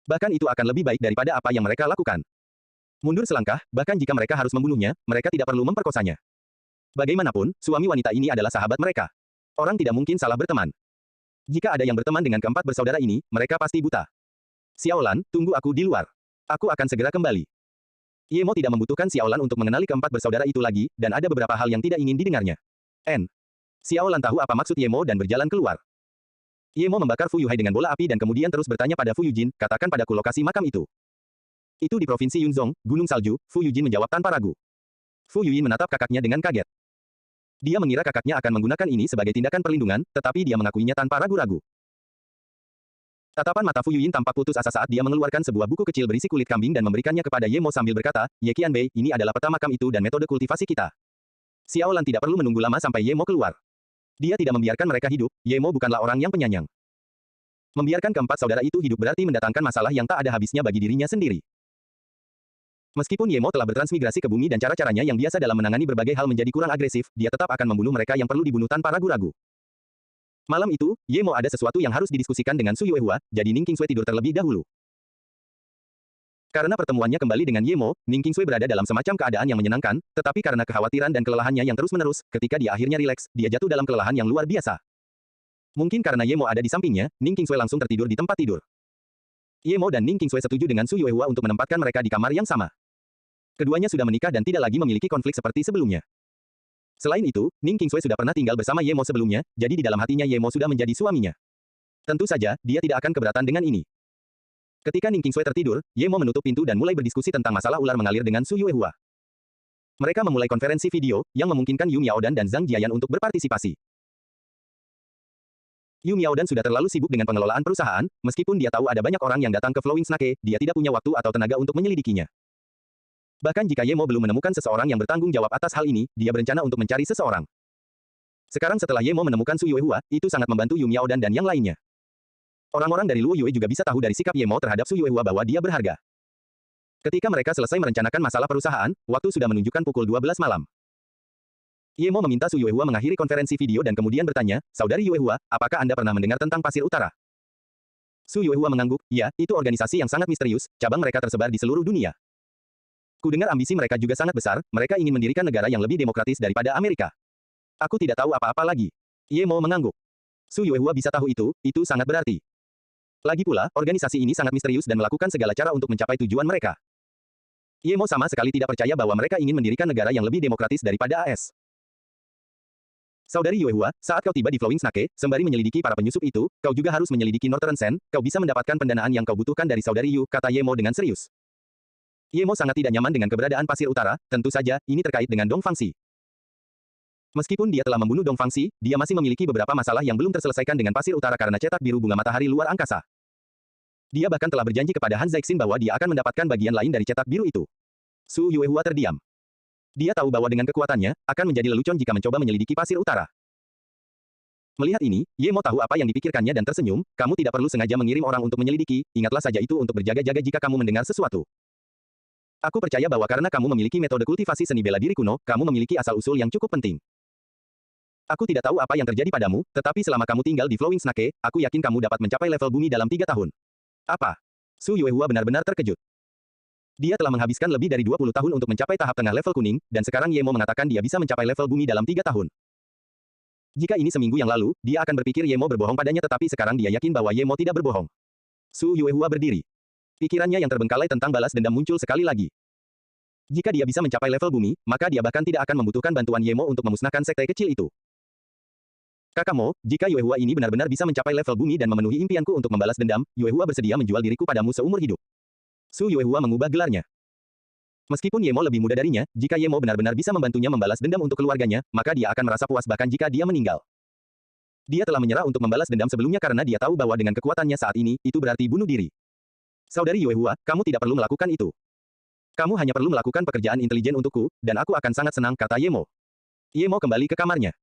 Speaker 1: Bahkan itu akan lebih baik daripada apa yang mereka lakukan. Mundur selangkah, bahkan jika mereka harus membunuhnya, mereka tidak perlu memperkosanya. Bagaimanapun, suami wanita ini adalah sahabat mereka. Orang tidak mungkin salah berteman. Jika ada yang berteman dengan keempat bersaudara ini, mereka pasti buta. Xiao Lan, tunggu aku di luar. Aku akan segera kembali. Yemo tidak membutuhkan Xiao Lan untuk mengenali keempat bersaudara itu lagi, dan ada beberapa hal yang tidak ingin didengarnya. Xiao Lan tahu apa maksud Yemo dan berjalan keluar. Yemo membakar Fu Yuhai dengan bola api dan kemudian terus bertanya pada Fu Yujin, katakan padaku lokasi makam itu. Itu di Provinsi Yunzong, Gunung Salju, Fu Yujin menjawab tanpa ragu. Fu Yuyin menatap kakaknya dengan kaget. Dia mengira kakaknya akan menggunakan ini sebagai tindakan perlindungan, tetapi dia mengakuinya tanpa ragu-ragu. Tatapan mata Fu Yuyin tampak putus asa saat dia mengeluarkan sebuah buku kecil berisi kulit kambing dan memberikannya kepada Yemo sambil berkata, Ye Qianbei, ini adalah peta makam itu dan metode kultivasi kita. Xiao Lan tidak perlu menunggu lama sampai Yemo keluar. Dia tidak membiarkan mereka hidup, Yemo bukanlah orang yang penyayang. Membiarkan keempat saudara itu hidup berarti mendatangkan masalah yang tak ada habisnya bagi dirinya sendiri. Meskipun Yemo telah bertransmigrasi ke bumi dan cara-caranya yang biasa dalam menangani berbagai hal menjadi kurang agresif, dia tetap akan membunuh mereka yang perlu dibunuh tanpa ragu-ragu. Malam itu, Yemo ada sesuatu yang harus didiskusikan dengan Su Yuehua, jadi Ning Qingsui tidur terlebih dahulu. Karena pertemuannya kembali dengan Yemo, Ning Qingsui berada dalam semacam keadaan yang menyenangkan, tetapi karena kekhawatiran dan kelelahannya yang terus-menerus, ketika dia akhirnya rileks, dia jatuh dalam kelelahan yang luar biasa. Mungkin karena Yemo ada di sampingnya, Ning Qingsui langsung tertidur di tempat tidur. Yemo dan Ning Qingsui setuju dengan Su Yuehua untuk menempatkan mereka di kamar yang sama. Keduanya sudah menikah dan tidak lagi memiliki konflik seperti sebelumnya. Selain itu, Ning Qingsui sudah pernah tinggal bersama Yemo sebelumnya, jadi di dalam hatinya Yemo sudah menjadi suaminya. Tentu saja, dia tidak akan keberatan dengan ini. Ketika Ning Qingsui tertidur, Yemo menutup pintu dan mulai berdiskusi tentang masalah ular mengalir dengan Su Yuehua. Mereka memulai konferensi video, yang memungkinkan Yu Miaodan dan Zhang Jiayan untuk berpartisipasi. Yu Miaodan sudah terlalu sibuk dengan pengelolaan perusahaan, meskipun dia tahu ada banyak orang yang datang ke Flowing Snake, dia tidak punya waktu atau tenaga untuk menyelidikinya. Bahkan jika Yemo belum menemukan seseorang yang bertanggung jawab atas hal ini, dia berencana untuk mencari seseorang. Sekarang setelah Yemo menemukan Su Yuehua, itu sangat membantu Yu Miaodan dan yang lainnya. Orang-orang dari Luo Yue juga bisa tahu dari sikap Ye Mo terhadap Su Yuehua bahwa dia berharga. Ketika mereka selesai merencanakan masalah perusahaan, waktu sudah menunjukkan pukul 12 malam. Ye Mo meminta Su Yuehua mengakhiri konferensi video dan kemudian bertanya, "Saudari Yuehua, apakah Anda pernah mendengar tentang Pasir Utara?" Su Yuehua mengangguk, "Ya, itu organisasi yang sangat misterius, cabang mereka tersebar di seluruh dunia. Kudengar ambisi mereka juga sangat besar, mereka ingin mendirikan negara yang lebih demokratis daripada Amerika. Aku tidak tahu apa-apa lagi." Ye Mo mengangguk. Su Yuehua bisa tahu itu sangat berarti. Lagi pula, organisasi ini sangat misterius dan melakukan segala cara untuk mencapai tujuan mereka. Ye Mo sama sekali tidak percaya bahwa mereka ingin mendirikan negara yang lebih demokratis daripada AS. "Saudari Yuehua, saat kau tiba di Flowing Snake, sembari menyelidiki para penyusup itu, kau juga harus menyelidiki Northern Sen, kau bisa mendapatkan pendanaan yang kau butuhkan dari saudari Yu," kata Ye Mo dengan serius. Ye Mo sangat tidak nyaman dengan keberadaan Pasir Utara, tentu saja, ini terkait dengan Dong Fangxi. Meskipun dia telah membunuh Dong Fangxi, dia masih memiliki beberapa masalah yang belum terselesaikan dengan Pasir Utara karena cetak biru bunga matahari luar angkasa. Dia bahkan telah berjanji kepada Han Zixin bahwa dia akan mendapatkan bagian lain dari cetak biru itu. Su Yuehua terdiam. Dia tahu bahwa dengan kekuatannya, akan menjadi lelucon jika mencoba menyelidiki Pasir Utara. Melihat ini, Ye Mo tahu apa yang dipikirkannya dan tersenyum, "Kamu tidak perlu sengaja mengirim orang untuk menyelidiki, ingatlah saja itu untuk berjaga-jaga jika kamu mendengar sesuatu. Aku percaya bahwa karena kamu memiliki metode kultivasi seni bela diri kuno, kamu memiliki asal-usul yang cukup penting. Aku tidak tahu apa yang terjadi padamu, tetapi selama kamu tinggal di Flowing Snake, aku yakin kamu dapat mencapai level bumi dalam 3 tahun. Apa? Su Yuehua benar-benar terkejut. Dia telah menghabiskan lebih dari 20 tahun untuk mencapai tahap tengah level kuning, dan sekarang Ye Mo mengatakan dia bisa mencapai level bumi dalam 3 tahun. Jika ini seminggu yang lalu, dia akan berpikir Ye Mo berbohong padanya tetapi sekarang dia yakin bahwa Ye Mo tidak berbohong. Su Yuehua berdiri. Pikirannya yang terbengkalai tentang balas dendam muncul sekali lagi. Jika dia bisa mencapai level bumi, maka dia bahkan tidak akan membutuhkan bantuan Ye Mo untuk memusnahkan sekte kecil itu. "Kakak Mo, jika Yuehua ini benar-benar bisa mencapai level bumi dan memenuhi impianku untuk membalas dendam, Yuehua bersedia menjual diriku padamu seumur hidup." Su Yuehua mengubah gelarnya. Meskipun Ye Mo lebih muda darinya, jika Ye Mo benar-benar bisa membantunya membalas dendam untuk keluarganya, maka dia akan merasa puas bahkan jika dia meninggal. Dia telah menyerah untuk membalas dendam sebelumnya karena dia tahu bahwa dengan kekuatannya saat ini, itu berarti bunuh diri. "Saudari Yuehua, kamu tidak perlu melakukan itu. Kamu hanya perlu melakukan pekerjaan intelijen untukku, dan aku akan sangat senang," kata Ye Mo. Ye Mo kembali ke kamarnya.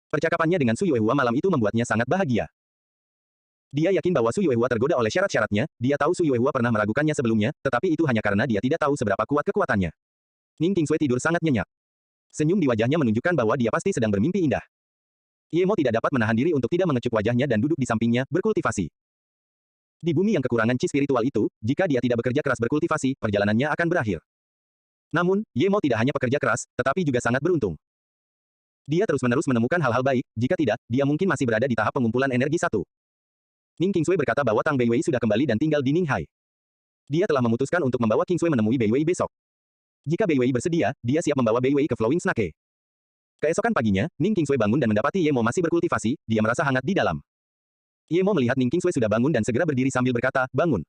Speaker 1: Percakapannya dengan Su Yuehua malam itu membuatnya sangat bahagia. Dia yakin bahwa Su Yuehua tergoda oleh syarat-syaratnya, dia tahu Su Yuehua pernah meragukannya sebelumnya, tetapi itu hanya karena dia tidak tahu seberapa kuat kekuatannya. Ning Qingsui tidur sangat nyenyak. Senyum di wajahnya menunjukkan bahwa dia pasti sedang bermimpi indah. Ye Mo tidak dapat menahan diri untuk tidak mengecup wajahnya dan duduk di sampingnya, berkultivasi. Di bumi yang kekurangan chi spiritual itu, jika dia tidak bekerja keras berkultivasi, perjalanannya akan berakhir. Namun, Ye Mo tidak hanya pekerja keras, tetapi juga sangat beruntung. Dia terus-menerus menemukan hal-hal baik, jika tidak, dia mungkin masih berada di tahap pengumpulan energi 1. Ning Qingsui berkata bahwa Tang Beiwei sudah kembali dan tinggal di Ninghai. Dia telah memutuskan untuk membawa Qingsui menemui Beiwei besok. Jika Beiwei bersedia, dia siap membawa Beiwei ke Flowing Snake. Keesokan paginya, Ning Qingsui bangun dan mendapati Ye Mo masih berkultivasi, dia merasa hangat di dalam. Ye Mo melihat Ning Qingsui sudah bangun dan segera berdiri sambil berkata, "Bangun.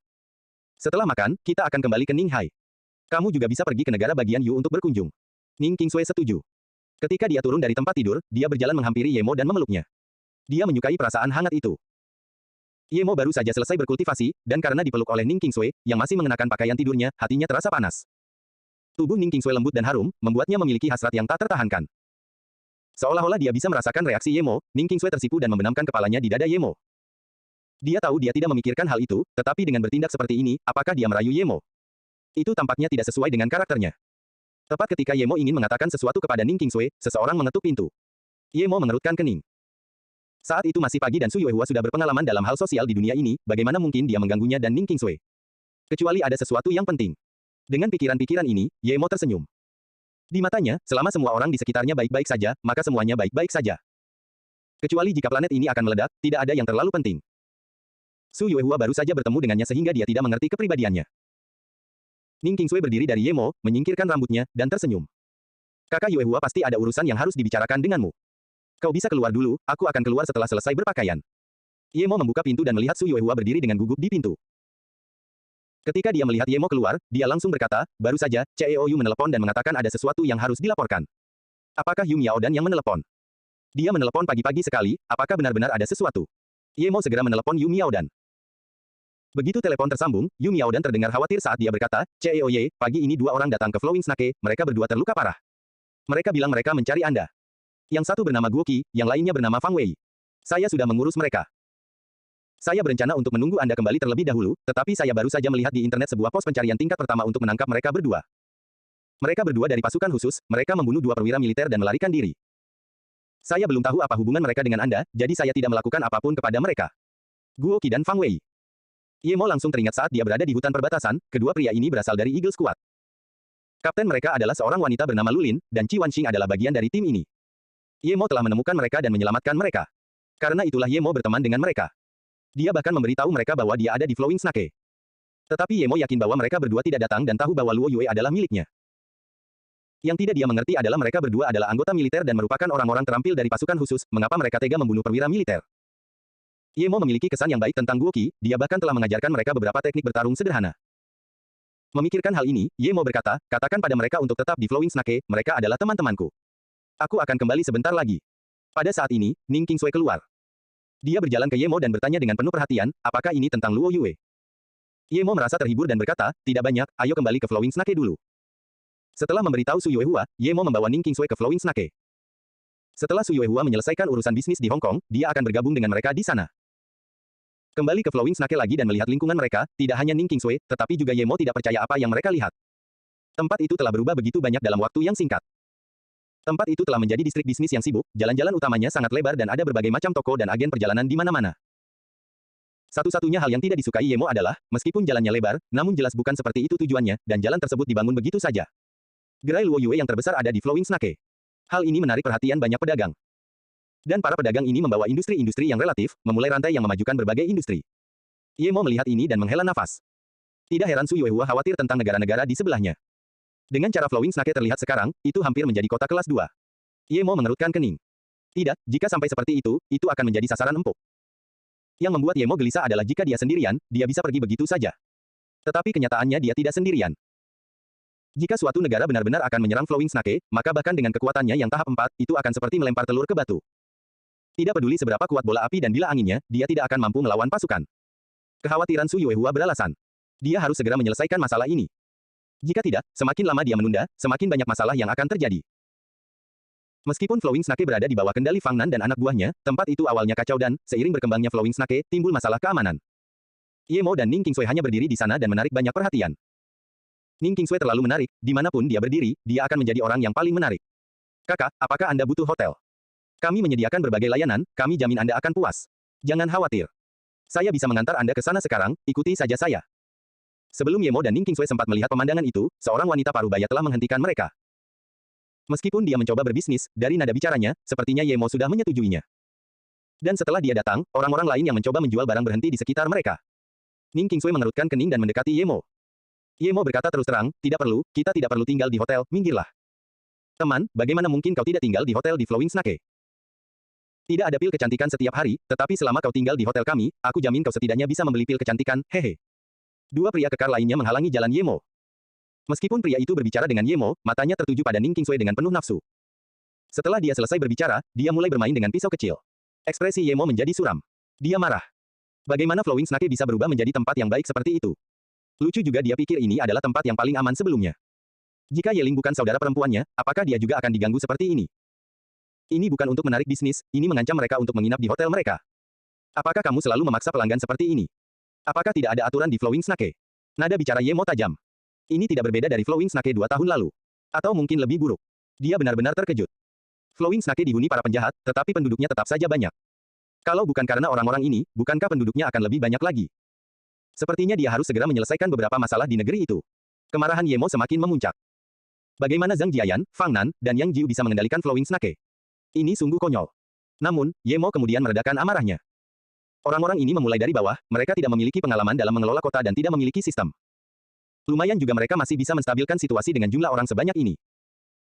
Speaker 1: Setelah makan, kita akan kembali ke Ninghai. Kamu juga bisa pergi ke negara bagian Yu untuk berkunjung." Ning Qingsui setuju. Ketika dia turun dari tempat tidur, dia berjalan menghampiri Ye Mo dan memeluknya. Dia menyukai perasaan hangat itu. Ye Mo baru saja selesai berkultivasi, dan karena dipeluk oleh Ning Qingsui, yang masih mengenakan pakaian tidurnya, hatinya terasa panas. Tubuh Ning Qingsui lembut dan harum, membuatnya memiliki hasrat yang tak tertahankan. Seolah-olah dia bisa merasakan reaksi Ye Mo, Ning Qingsui tersipu dan membenamkan kepalanya di dada Ye Mo. Dia tahu dia tidak memikirkan hal itu, tetapi dengan bertindak seperti ini, apakah dia merayu Ye Mo? Itu tampaknya tidak sesuai dengan karakternya. Tepat ketika Ye Mo ingin mengatakan sesuatu kepada Ning Qingsui, seseorang mengetuk pintu. Ye Mo mengerutkan kening. Saat itu masih pagi dan Su Yuehua sudah berpengalaman dalam hal sosial di dunia ini, bagaimana mungkin dia mengganggunya dan Ning Qingsui? Kecuali ada sesuatu yang penting. Dengan pikiran-pikiran ini, Ye Mo tersenyum. Di matanya, selama semua orang di sekitarnya baik-baik saja, maka semuanya baik-baik saja. Kecuali jika planet ini akan meledak, tidak ada yang terlalu penting. Su Yuehua baru saja bertemu dengannya sehingga dia tidak mengerti kepribadiannya. Ning Qingsui berdiri dari Ye Mo, menyingkirkan rambutnya, dan tersenyum. "Kakak Yuehua pasti ada urusan yang harus dibicarakan denganmu. Kau bisa keluar dulu, aku akan keluar setelah selesai berpakaian." Ye Mo membuka pintu dan melihat Su Yuehua berdiri dengan gugup di pintu. Ketika dia melihat Ye Mo keluar, dia langsung berkata, "Baru saja, CEO Yu menelepon dan mengatakan ada sesuatu yang harus dilaporkan." "Apakah Yu Miaodan yang menelepon?" "Dia menelepon pagi-pagi sekali, apakah benar-benar ada sesuatu?" Ye Mo segera menelepon Yu Miaodan. Begitu telepon tersambung, Yu Miaodan terdengar khawatir saat dia berkata, "CEO Ye, pagi ini 2 orang datang ke Flowing Snake, mereka berdua terluka parah. Mereka bilang mereka mencari Anda. Yang satu bernama Guo Qi, yang lainnya bernama Fang Wei. Saya sudah mengurus mereka." Saya berencana untuk menunggu Anda kembali terlebih dahulu, tetapi saya baru saja melihat di internet sebuah pos pencarian tingkat pertama untuk menangkap mereka berdua. Mereka berdua dari pasukan khusus, mereka membunuh dua perwira militer dan melarikan diri. Saya belum tahu apa hubungan mereka dengan Anda, jadi saya tidak melakukan apapun kepada mereka. Guo Qi dan Fang Wei. Ye Mo langsung teringat saat dia berada di hutan perbatasan, kedua pria ini berasal dari Eagle Squad. Kapten mereka adalah seorang wanita bernama Lulin, dan Qi Wanxing adalah bagian dari tim ini. Ye Mo telah menemukan mereka dan menyelamatkan mereka. Karena itulah Ye Mo berteman dengan mereka. Dia bahkan memberitahu mereka bahwa dia ada di Flowing Snake. Tetapi Ye Mo yakin bahwa mereka berdua tidak datang dan tahu bahwa Luo Yue adalah miliknya. Yang tidak dia mengerti adalah mereka berdua adalah anggota militer dan merupakan orang-orang terampil dari pasukan khusus, mengapa mereka tega membunuh perwira militer. Ye Mo memiliki kesan yang baik tentang Guo Qi, dia bahkan telah mengajarkan mereka beberapa teknik bertarung sederhana. Memikirkan hal ini, Ye Mo berkata, katakan pada mereka untuk tetap di Flowing Snake, mereka adalah teman-temanku. Aku akan kembali sebentar lagi. Pada saat ini, Ning Qingsui keluar. Dia berjalan ke Ye Mo dan bertanya dengan penuh perhatian, apakah ini tentang Luo Yue? Ye Mo merasa terhibur dan berkata, tidak banyak, ayo kembali ke Flowing Snake dulu. Setelah memberitahu Su Yuehua, Ye Mo membawa Ning Qingsui ke Flowing Snake. Setelah Su Yuehua menyelesaikan urusan bisnis di Hong Kong, dia akan bergabung dengan mereka di sana. Kembali ke Flowing Snake lagi dan melihat lingkungan mereka, tidak hanya Ning Qingsui, tetapi juga Ye Mo tidak percaya apa yang mereka lihat. Tempat itu telah berubah begitu banyak dalam waktu yang singkat. Tempat itu telah menjadi distrik bisnis yang sibuk, jalan-jalan utamanya sangat lebar dan ada berbagai macam toko dan agen perjalanan di mana-mana. Satu-satunya hal yang tidak disukai Ye Mo adalah, meskipun jalannya lebar, namun jelas bukan seperti itu tujuannya, dan jalan tersebut dibangun begitu saja. Gerai Luo Yue yang terbesar ada di Flowing Snake. Hal ini menarik perhatian banyak pedagang. Dan para pedagang ini membawa industri-industri yang relatif, memulai rantai yang memajukan berbagai industri. Ye Mo melihat ini dan menghela nafas. Tidak heran Su Yuehua khawatir tentang negara-negara di sebelahnya. Dengan cara Flowing Snake terlihat sekarang, itu hampir menjadi kota kelas 2. Ye Mo mengerutkan kening. Tidak, jika sampai seperti itu akan menjadi sasaran empuk. Yang membuat Ye Mo gelisah adalah jika dia sendirian, dia bisa pergi begitu saja. Tetapi kenyataannya dia tidak sendirian. Jika suatu negara benar-benar akan menyerang Flowing Snake, maka bahkan dengan kekuatannya yang tahap 4, itu akan seperti melempar telur ke batu. Tidak peduli seberapa kuat bola api dan bila anginnya, dia tidak akan mampu melawan pasukan. Kekhawatiran Su Yuehua beralasan. Dia harus segera menyelesaikan masalah ini. Jika tidak, semakin lama dia menunda, semakin banyak masalah yang akan terjadi. Meskipun Flowing Snake berada di bawah kendali Fang Nan dan anak buahnya, tempat itu awalnya kacau dan, seiring berkembangnya Flowing Snake, timbul masalah keamanan. Ye Mo dan Ning Qingsui hanya berdiri di sana dan menarik banyak perhatian. Ning Qingsui terlalu menarik, dimanapun dia berdiri, dia akan menjadi orang yang paling menarik. Kakak, apakah Anda butuh hotel? Kami menyediakan berbagai layanan, kami jamin Anda akan puas. Jangan khawatir. Saya bisa mengantar Anda ke sana sekarang, ikuti saja saya. Sebelum Ye Mo dan Ning Qingsui sempat melihat pemandangan itu, seorang wanita parubaya telah menghentikan mereka. Meskipun dia mencoba berbisnis, dari nada bicaranya, sepertinya Ye Mo sudah menyetujuinya. Dan setelah dia datang, orang-orang lain yang mencoba menjual barang berhenti di sekitar mereka. Ning Qingsui mengerutkan kening dan mendekati Ye Mo. Ye Mo berkata terus terang, tidak perlu, kita tidak perlu tinggal di hotel, minggirlah. Teman, bagaimana mungkin kau tidak tinggal di hotel di Flowing Snake? Tidak ada pil kecantikan setiap hari, tetapi selama kau tinggal di hotel kami, aku jamin kau setidaknya bisa membeli pil kecantikan, hehe. Dua pria kekar lainnya menghalangi jalan Ye Mo. Meskipun pria itu berbicara dengan Ye Mo, matanya tertuju pada Ning Qingsui dengan penuh nafsu. Setelah dia selesai berbicara, dia mulai bermain dengan pisau kecil. Ekspresi Ye Mo menjadi suram. Dia marah. Bagaimana Flowing Snake bisa berubah menjadi tempat yang baik seperti itu? Lucu juga dia pikir ini adalah tempat yang paling aman sebelumnya. Jika Ye Ling bukan saudara perempuannya, apakah dia juga akan diganggu seperti ini? Ini bukan untuk menarik bisnis, ini mengancam mereka untuk menginap di hotel mereka. Apakah kamu selalu memaksa pelanggan seperti ini? Apakah tidak ada aturan di Flowing Snake? Nada bicara Ye Mo tajam. Ini tidak berbeda dari Flowing Snake 2 tahun lalu. Atau mungkin lebih buruk. Dia benar-benar terkejut. Flowing Snake dihuni para penjahat, tetapi penduduknya tetap saja banyak. Kalau bukan karena orang-orang ini, bukankah penduduknya akan lebih banyak lagi? Sepertinya dia harus segera menyelesaikan beberapa masalah di negeri itu. Kemarahan Ye Mo semakin memuncak. Bagaimana Zhang Jiayan, Fang Nan, dan Yang Jiu bisa mengendalikan Flowing Snake? Ini sungguh konyol. Namun, Ye Mo kemudian meredakan amarahnya. Orang-orang ini memulai dari bawah, mereka tidak memiliki pengalaman dalam mengelola kota dan tidak memiliki sistem. Lumayan juga mereka masih bisa menstabilkan situasi dengan jumlah orang sebanyak ini.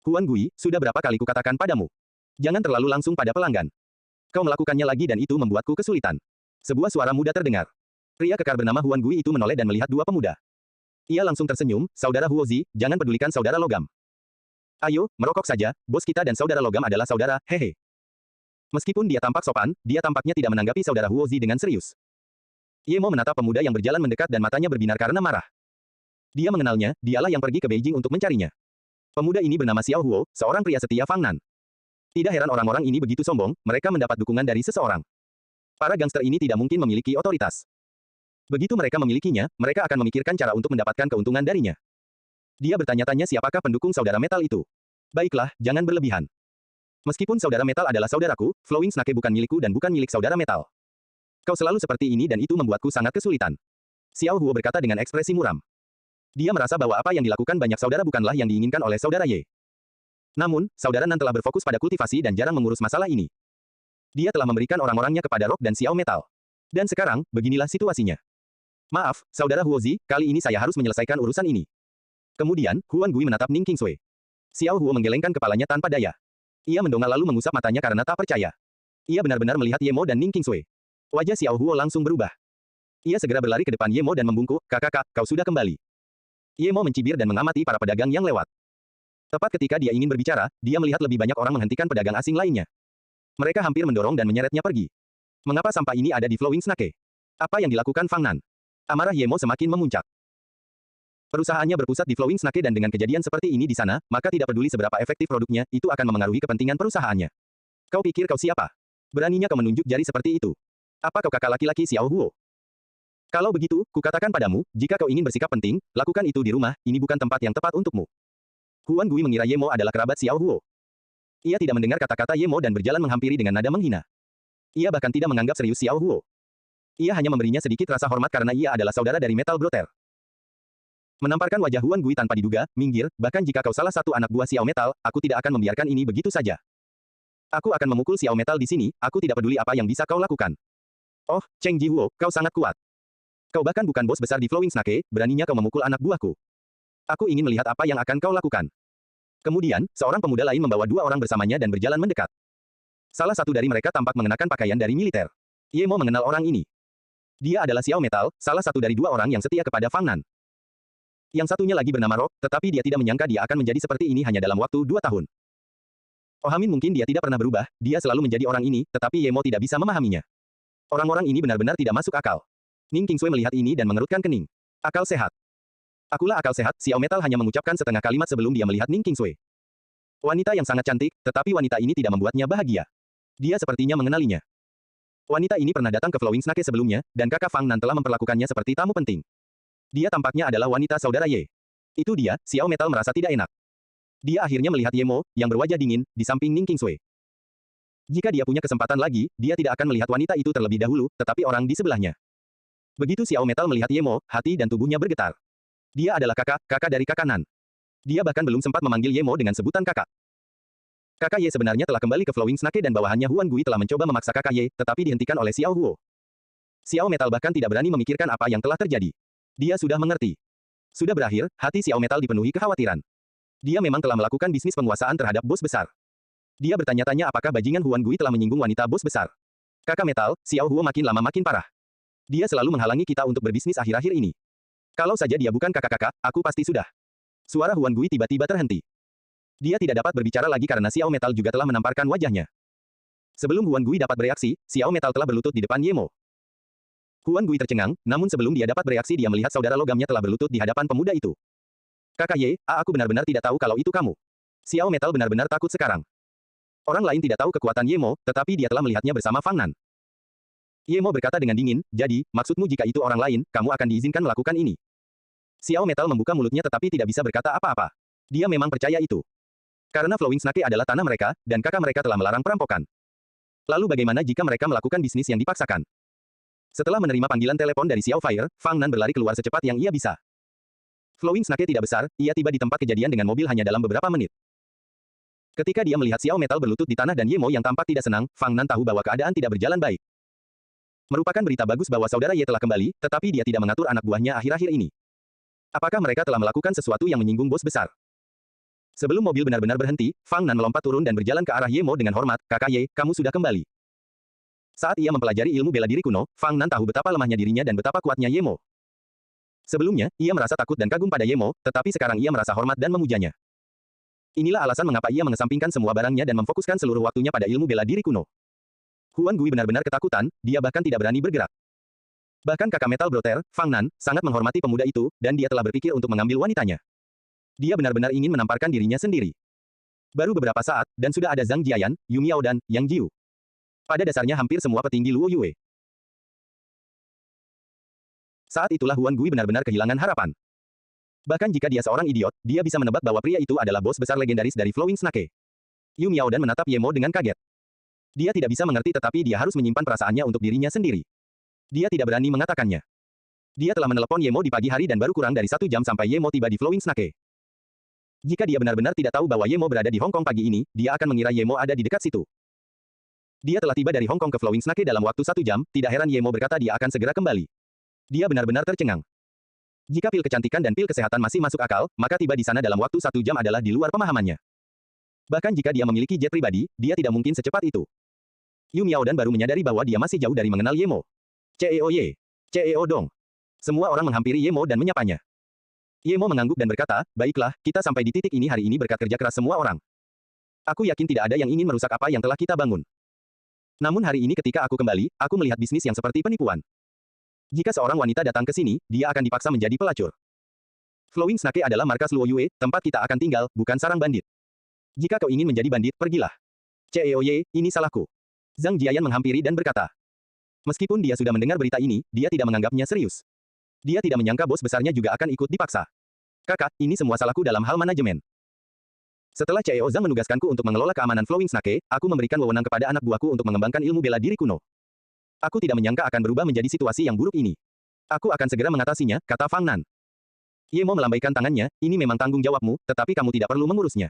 Speaker 1: Huan Gui, sudah berapa kali kukatakan padamu? Jangan terlalu langsung pada pelanggan. Kau melakukannya lagi dan itu membuatku kesulitan. Sebuah suara muda terdengar. Pria kekar bernama Huan Gui itu menoleh dan melihat dua pemuda. Ia langsung tersenyum, saudara Huozi, jangan pedulikan saudara logam. Ayo, merokok saja, bos kita dan saudara logam adalah saudara, hehe. Meskipun dia tampak sopan, dia tampaknya tidak menanggapi saudara Huozi dengan serius. Ye Mo menatap pemuda yang berjalan mendekat dan matanya berbinar karena marah. Dia mengenalnya, dialah yang pergi ke Beijing untuk mencarinya. Pemuda ini bernama Xiao Huo, seorang pria setia Fang Nan. Tidak heran orang-orang ini begitu sombong, mereka mendapat dukungan dari seseorang. Para gangster ini tidak mungkin memiliki otoritas. Begitu mereka memilikinya, mereka akan memikirkan cara untuk mendapatkan keuntungan darinya. Dia bertanya-tanya siapakah pendukung saudara metal itu. Baiklah, jangan berlebihan. Meskipun saudara metal adalah saudaraku, Flowing Snake bukan milikku dan bukan milik saudara metal. Kau selalu seperti ini dan itu membuatku sangat kesulitan. Xiao Huo berkata dengan ekspresi muram. Dia merasa bahwa apa yang dilakukan banyak saudara bukanlah yang diinginkan oleh saudara Ye. Namun, saudara Nan telah berfokus pada kultivasi dan jarang mengurus masalah ini. Dia telah memberikan orang-orangnya kepada Rock dan Xiao Metal. Dan sekarang, beginilah situasinya. Maaf, saudara Huozi, kali ini saya harus menyelesaikan urusan ini. Kemudian, Huan Gui menatap Ning Qingsui. Xiao Huo menggelengkan kepalanya tanpa daya. Ia mendongak lalu mengusap matanya karena tak percaya. Ia benar-benar melihat Ye Mo dan Ning Qingsui. Wajah Xiao Huo langsung berubah. Ia segera berlari ke depan Ye Mo dan membungkuk, "Kakak, kau sudah kembali." Ye Mo mencibir dan mengamati para pedagang yang lewat. Tepat ketika dia ingin berbicara, dia melihat lebih banyak orang menghentikan pedagang asing lainnya. Mereka hampir mendorong dan menyeretnya pergi. Mengapa sampah ini ada di Flowing Snake? Apa yang dilakukan Fang Nan? Amarah Ye Mo semakin memuncak. Perusahaannya berpusat di Flowing Snake dan dengan kejadian seperti ini di sana, maka tidak peduli seberapa efektif produknya, itu akan memengaruhi kepentingan perusahaannya. Kau pikir kau siapa? Beraninya kau menunjuk jari seperti itu? Apa kau kakak laki-laki Xiao Huo? Kalau begitu, kukatakan padamu, jika kau ingin bersikap penting, lakukan itu di rumah, ini bukan tempat yang tepat untukmu. Huan Gui mengira Ye Mo adalah kerabat Xiao Huo. Ia tidak mendengar kata-kata Ye Mo dan berjalan menghampiri dengan nada menghina. Ia bahkan tidak menganggap serius Xiao Huo. Ia hanya memberinya sedikit rasa hormat karena ia adalah saudara dari Metal Brother. Menamparkan wajah Huan Gui tanpa diduga, minggir, bahkan jika kau salah satu anak buah Xiao Metal, aku tidak akan membiarkan ini begitu saja. Aku akan memukul Xiao Metal di sini, aku tidak peduli apa yang bisa kau lakukan. Oh, Cheng Ji Huo, kau sangat kuat. Kau bahkan bukan bos besar di Flowing Snake, beraninya kau memukul anak buahku. Aku ingin melihat apa yang akan kau lakukan. Kemudian, seorang pemuda lain membawa dua orang bersamanya dan berjalan mendekat. Salah satu dari mereka tampak mengenakan pakaian dari militer. Ye Mo mengenal orang ini. Dia adalah Xiao Metal, salah satu dari dua orang yang setia kepada Fang Nan. Yang satunya lagi bernama Rock, tetapi dia tidak menyangka dia akan menjadi seperti ini hanya dalam waktu 2 tahun. Ohamin mungkin dia tidak pernah berubah, dia selalu menjadi orang ini, tetapi Ye Mo tidak bisa memahaminya. Orang-orang ini benar-benar tidak masuk akal. Ning Qingsui melihat ini dan mengerutkan kening. Akal sehat. Akulah akal sehat, Xiao Metal hanya mengucapkan setengah kalimat sebelum dia melihat Ning Qingsui. Wanita yang sangat cantik, tetapi wanita ini tidak membuatnya bahagia. Dia sepertinya mengenalinya. Wanita ini pernah datang ke Flowing Snake sebelumnya, dan kakak Fang Nan telah memperlakukannya seperti tamu penting. Dia tampaknya adalah wanita saudara Ye. Itu dia, Xiao Metal merasa tidak enak. Dia akhirnya melihat Ye Mo, yang berwajah dingin, di samping Ning Qingsui. Jika dia punya kesempatan lagi, dia tidak akan melihat wanita itu terlebih dahulu, tetapi orang di sebelahnya. Begitu Xiao Metal melihat Ye Mo, hati dan tubuhnya bergetar. Dia adalah kakak dari kakak Nan. Dia bahkan belum sempat memanggil Ye Mo dengan sebutan kakak. Kakak Ye sebenarnya telah kembali ke Flowing Snake dan bawahannya Huan Gui telah mencoba memaksa kakak Ye, tetapi dihentikan oleh Xiao Huo. Xiao Metal bahkan tidak berani memikirkan apa yang telah terjadi. Dia sudah mengerti. Sudah berakhir, hati Xiao Metal dipenuhi kekhawatiran. Dia memang telah melakukan bisnis penguasaan terhadap bos besar. Dia bertanya-tanya apakah bajingan Huan Gui telah menyinggung wanita bos besar. Kakak Metal, Xiao Huo makin lama makin parah. Dia selalu menghalangi kita untuk berbisnis akhir-akhir ini. Kalau saja dia bukan kakak-kakak, aku pasti sudah. Suara Huan Gui tiba-tiba terhenti. Dia tidak dapat berbicara lagi karena Xiao Metal juga telah menamparkan wajahnya. Sebelum Huan Gui dapat bereaksi, Xiao Metal telah berlutut di depan Ye Mo. Huan Gui tercengang, namun sebelum dia dapat bereaksi dia melihat saudara logamnya telah berlutut di hadapan pemuda itu. Kakak Ye, aku benar-benar tidak tahu kalau itu kamu. Xiao Metal benar-benar takut sekarang. Orang lain tidak tahu kekuatan Ye Mo, tetapi dia telah melihatnya bersama Fang Nan. Ye Mo berkata dengan dingin, jadi, maksudmu jika itu orang lain, kamu akan diizinkan melakukan ini. Xiao Metal membuka mulutnya tetapi tidak bisa berkata apa-apa. Dia memang percaya itu. Karena Flowing Snake adalah tanah mereka, dan kakak mereka telah melarang perampokan. Lalu bagaimana jika mereka melakukan bisnis yang dipaksakan? Setelah menerima panggilan telepon dari Xiao Fire, Fang Nan berlari keluar secepat yang ia bisa. Flowing Snake tidak besar, ia tiba di tempat kejadian dengan mobil hanya dalam beberapa menit. Ketika dia melihat Xiao Metal berlutut di tanah dan Ye Mo yang tampak tidak senang, Fang Nan tahu bahwa keadaan tidak berjalan baik. Merupakan berita bagus bahwa saudara Ye telah kembali, tetapi dia tidak mengatur anak buahnya akhir-akhir ini. Apakah mereka telah melakukan sesuatu yang menyinggung bos besar? Sebelum mobil benar-benar berhenti, Fang Nan melompat turun dan berjalan ke arah Ye Mo dengan hormat, "Kakak Ye, kamu sudah kembali." Saat ia mempelajari ilmu bela diri kuno, Fang Nan tahu betapa lemahnya dirinya dan betapa kuatnya Ye Mo. Sebelumnya, ia merasa takut dan kagum pada Ye Mo, tetapi sekarang ia merasa hormat dan memujanya. Inilah alasan mengapa ia mengesampingkan semua barangnya dan memfokuskan seluruh waktunya pada ilmu bela diri kuno. Huan Gui benar-benar ketakutan, dia bahkan tidak berani bergerak. Bahkan kakak Metal Brother, Fang Nan, sangat menghormati pemuda itu, dan dia telah berpikir untuk mengambil wanitanya. Dia benar-benar ingin menamparkan dirinya sendiri. Baru beberapa saat, dan sudah ada Zhang Jiayan, Yu Miao dan Yang Jiu. Pada dasarnya hampir semua petinggi Luo Yue. Saat itulah Huan Gui benar-benar kehilangan harapan. Bahkan jika dia seorang idiot, dia bisa menebak bahwa pria itu adalah bos besar legendaris dari Flowing Snake. Yu Miaodan menatap Ye Mo dengan kaget. Dia tidak bisa mengerti tetapi dia harus menyimpan perasaannya untuk dirinya sendiri. Dia tidak berani mengatakannya. Dia telah menelepon Ye Mo di pagi hari dan baru kurang dari 1 jam sampai Ye Mo tiba di Flowing Snake. Jika dia benar-benar tidak tahu bahwa Ye Mo berada di Hong Kong pagi ini, dia akan mengira Ye Mo ada di dekat situ. Dia telah tiba dari Hong Kong ke Flowing Snake dalam waktu 1 jam, tidak heran Ye Mo berkata dia akan segera kembali. Dia benar-benar tercengang. Jika pil kecantikan dan pil kesehatan masih masuk akal, maka tiba di sana dalam waktu 1 jam adalah di luar pemahamannya. Bahkan jika dia memiliki jet pribadi, dia tidak mungkin secepat itu. Yu Miaodan baru menyadari bahwa dia masih jauh dari mengenal Ye Mo. Ceo Ye. Ceo Dong. Semua orang menghampiri Ye Mo dan menyapanya. Ye Mo mengangguk dan berkata, baiklah, kita sampai di titik ini hari ini berkat kerja keras semua orang. Aku yakin tidak ada yang ingin merusak apa yang telah kita bangun. Namun hari ini ketika aku kembali, aku melihat bisnis yang seperti penipuan. Jika seorang wanita datang ke sini, dia akan dipaksa menjadi pelacur. Flowing Snake adalah markas Luo Yue, tempat kita akan tinggal, bukan sarang bandit. Jika kau ingin menjadi bandit, pergilah. Ceo Ye, ini salahku. Zhang Jiayan menghampiri dan berkata. Meskipun dia sudah mendengar berita ini, dia tidak menganggapnya serius. Dia tidak menyangka bos besarnya juga akan ikut dipaksa. Kakak, ini semua salahku dalam hal manajemen. Setelah Ceo Zhang menugaskanku untuk mengelola keamanan Flowing Snake, aku memberikan wewenang kepada anak buahku untuk mengembangkan ilmu bela diri kuno. Aku tidak menyangka akan berubah menjadi situasi yang buruk ini. Aku akan segera mengatasinya, kata Fang Nan. Ye Mo melambaikan tangannya, ini memang tanggung jawabmu, tetapi kamu tidak perlu mengurusnya.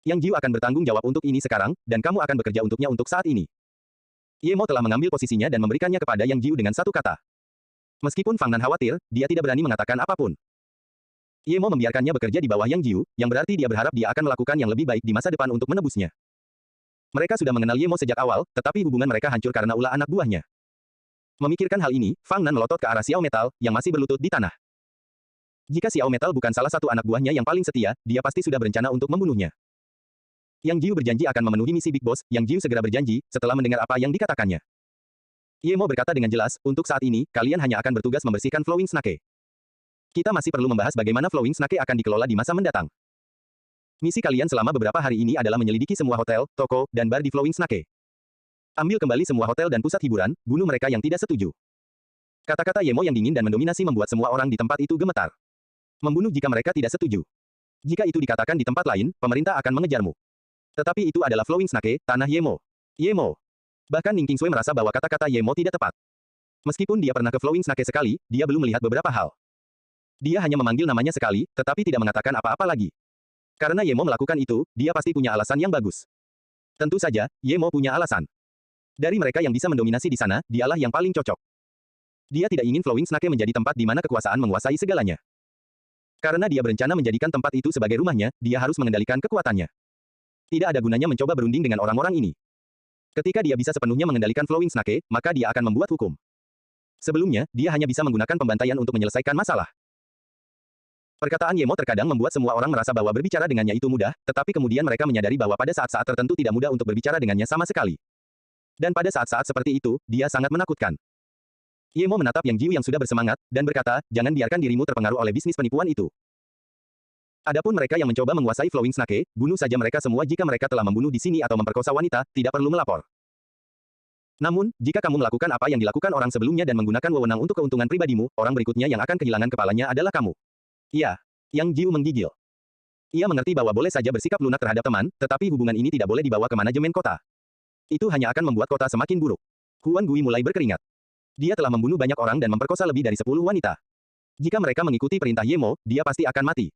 Speaker 1: Yang Jiu akan bertanggung jawab untuk ini sekarang, dan kamu akan bekerja untuknya untuk saat ini. Ye Mo telah mengambil posisinya dan memberikannya kepada Yang Jiu dengan satu kata. Meskipun Fang Nan khawatir, dia tidak berani mengatakan apapun. Ye Mo membiarkannya bekerja di bawah Yang Jiu, yang berarti dia berharap dia akan melakukan yang lebih baik di masa depan untuk menebusnya. Mereka sudah mengenal Ye Mo sejak awal, tetapi hubungan mereka hancur karena ulah anak buahnya. Memikirkan hal ini, Fang Nan melotot ke arah Xiao Metal, yang masih berlutut di tanah. Jika Xiao Metal bukan salah satu anak buahnya yang paling setia, dia pasti sudah berencana untuk membunuhnya. Yang Jiu berjanji akan memenuhi misi Big Boss, Yang Jiu segera berjanji, setelah mendengar apa yang dikatakannya. Ye Mo berkata dengan jelas, untuk saat ini, kalian hanya akan bertugas membersihkan Flowing Snake. Kita masih perlu membahas bagaimana Flowing Snake akan dikelola di masa mendatang. Misi kalian selama beberapa hari ini adalah menyelidiki semua hotel, toko, dan bar di Flowing Snake. Ambil kembali semua hotel dan pusat hiburan, bunuh mereka yang tidak setuju. Kata-kata Ye Mo yang dingin dan mendominasi membuat semua orang di tempat itu gemetar. Membunuh jika mereka tidak setuju. Jika itu dikatakan di tempat lain, pemerintah akan mengejarmu. Tetapi itu adalah Flowing Snake, tanah Ye Mo. Ye Mo. Bahkan Ning Qingsui merasa bahwa kata-kata Ye Mo tidak tepat. Meskipun dia pernah ke Flowing Snake sekali, dia belum melihat beberapa hal. Dia hanya memanggil namanya sekali, tetapi tidak mengatakan apa-apa lagi. Karena Ye Mo melakukan itu, dia pasti punya alasan yang bagus. Tentu saja, Ye Mo punya alasan. Dari mereka yang bisa mendominasi di sana, dialah yang paling cocok. Dia tidak ingin Flowing Snake menjadi tempat di mana kekuasaan menguasai segalanya. Karena dia berencana menjadikan tempat itu sebagai rumahnya, dia harus mengendalikan kekuatannya. Tidak ada gunanya mencoba berunding dengan orang-orang ini. Ketika dia bisa sepenuhnya mengendalikan Flowing Snake, maka dia akan membuat hukum. Sebelumnya, dia hanya bisa menggunakan pembantaian untuk menyelesaikan masalah. Perkataan Ye Mo terkadang membuat semua orang merasa bahwa berbicara dengannya itu mudah, tetapi kemudian mereka menyadari bahwa pada saat-saat tertentu tidak mudah untuk berbicara dengannya sama sekali. Dan pada saat-saat seperti itu, dia sangat menakutkan. Ye Mo menatap Yang Jiu yang sudah bersemangat, dan berkata, jangan biarkan dirimu terpengaruh oleh bisnis penipuan itu. Adapun mereka yang mencoba menguasai Flowing Snake, bunuh saja mereka semua jika mereka telah membunuh di sini atau memperkosa wanita, tidak perlu melapor. Namun, jika kamu melakukan apa yang dilakukan orang sebelumnya dan menggunakan wewenang untuk keuntungan pribadimu, orang berikutnya yang akan kehilangan kepalanya adalah kamu. Iya. Yang Jiu menggigil. Ia mengerti bahwa boleh saja bersikap lunak terhadap teman, tetapi hubungan ini tidak boleh dibawa ke manajemen kota. Itu hanya akan membuat kota semakin buruk. Huan Gui mulai berkeringat. Dia telah membunuh banyak orang dan memperkosa lebih dari 10 wanita. Jika mereka mengikuti perintah Ye Mo, dia pasti akan mati.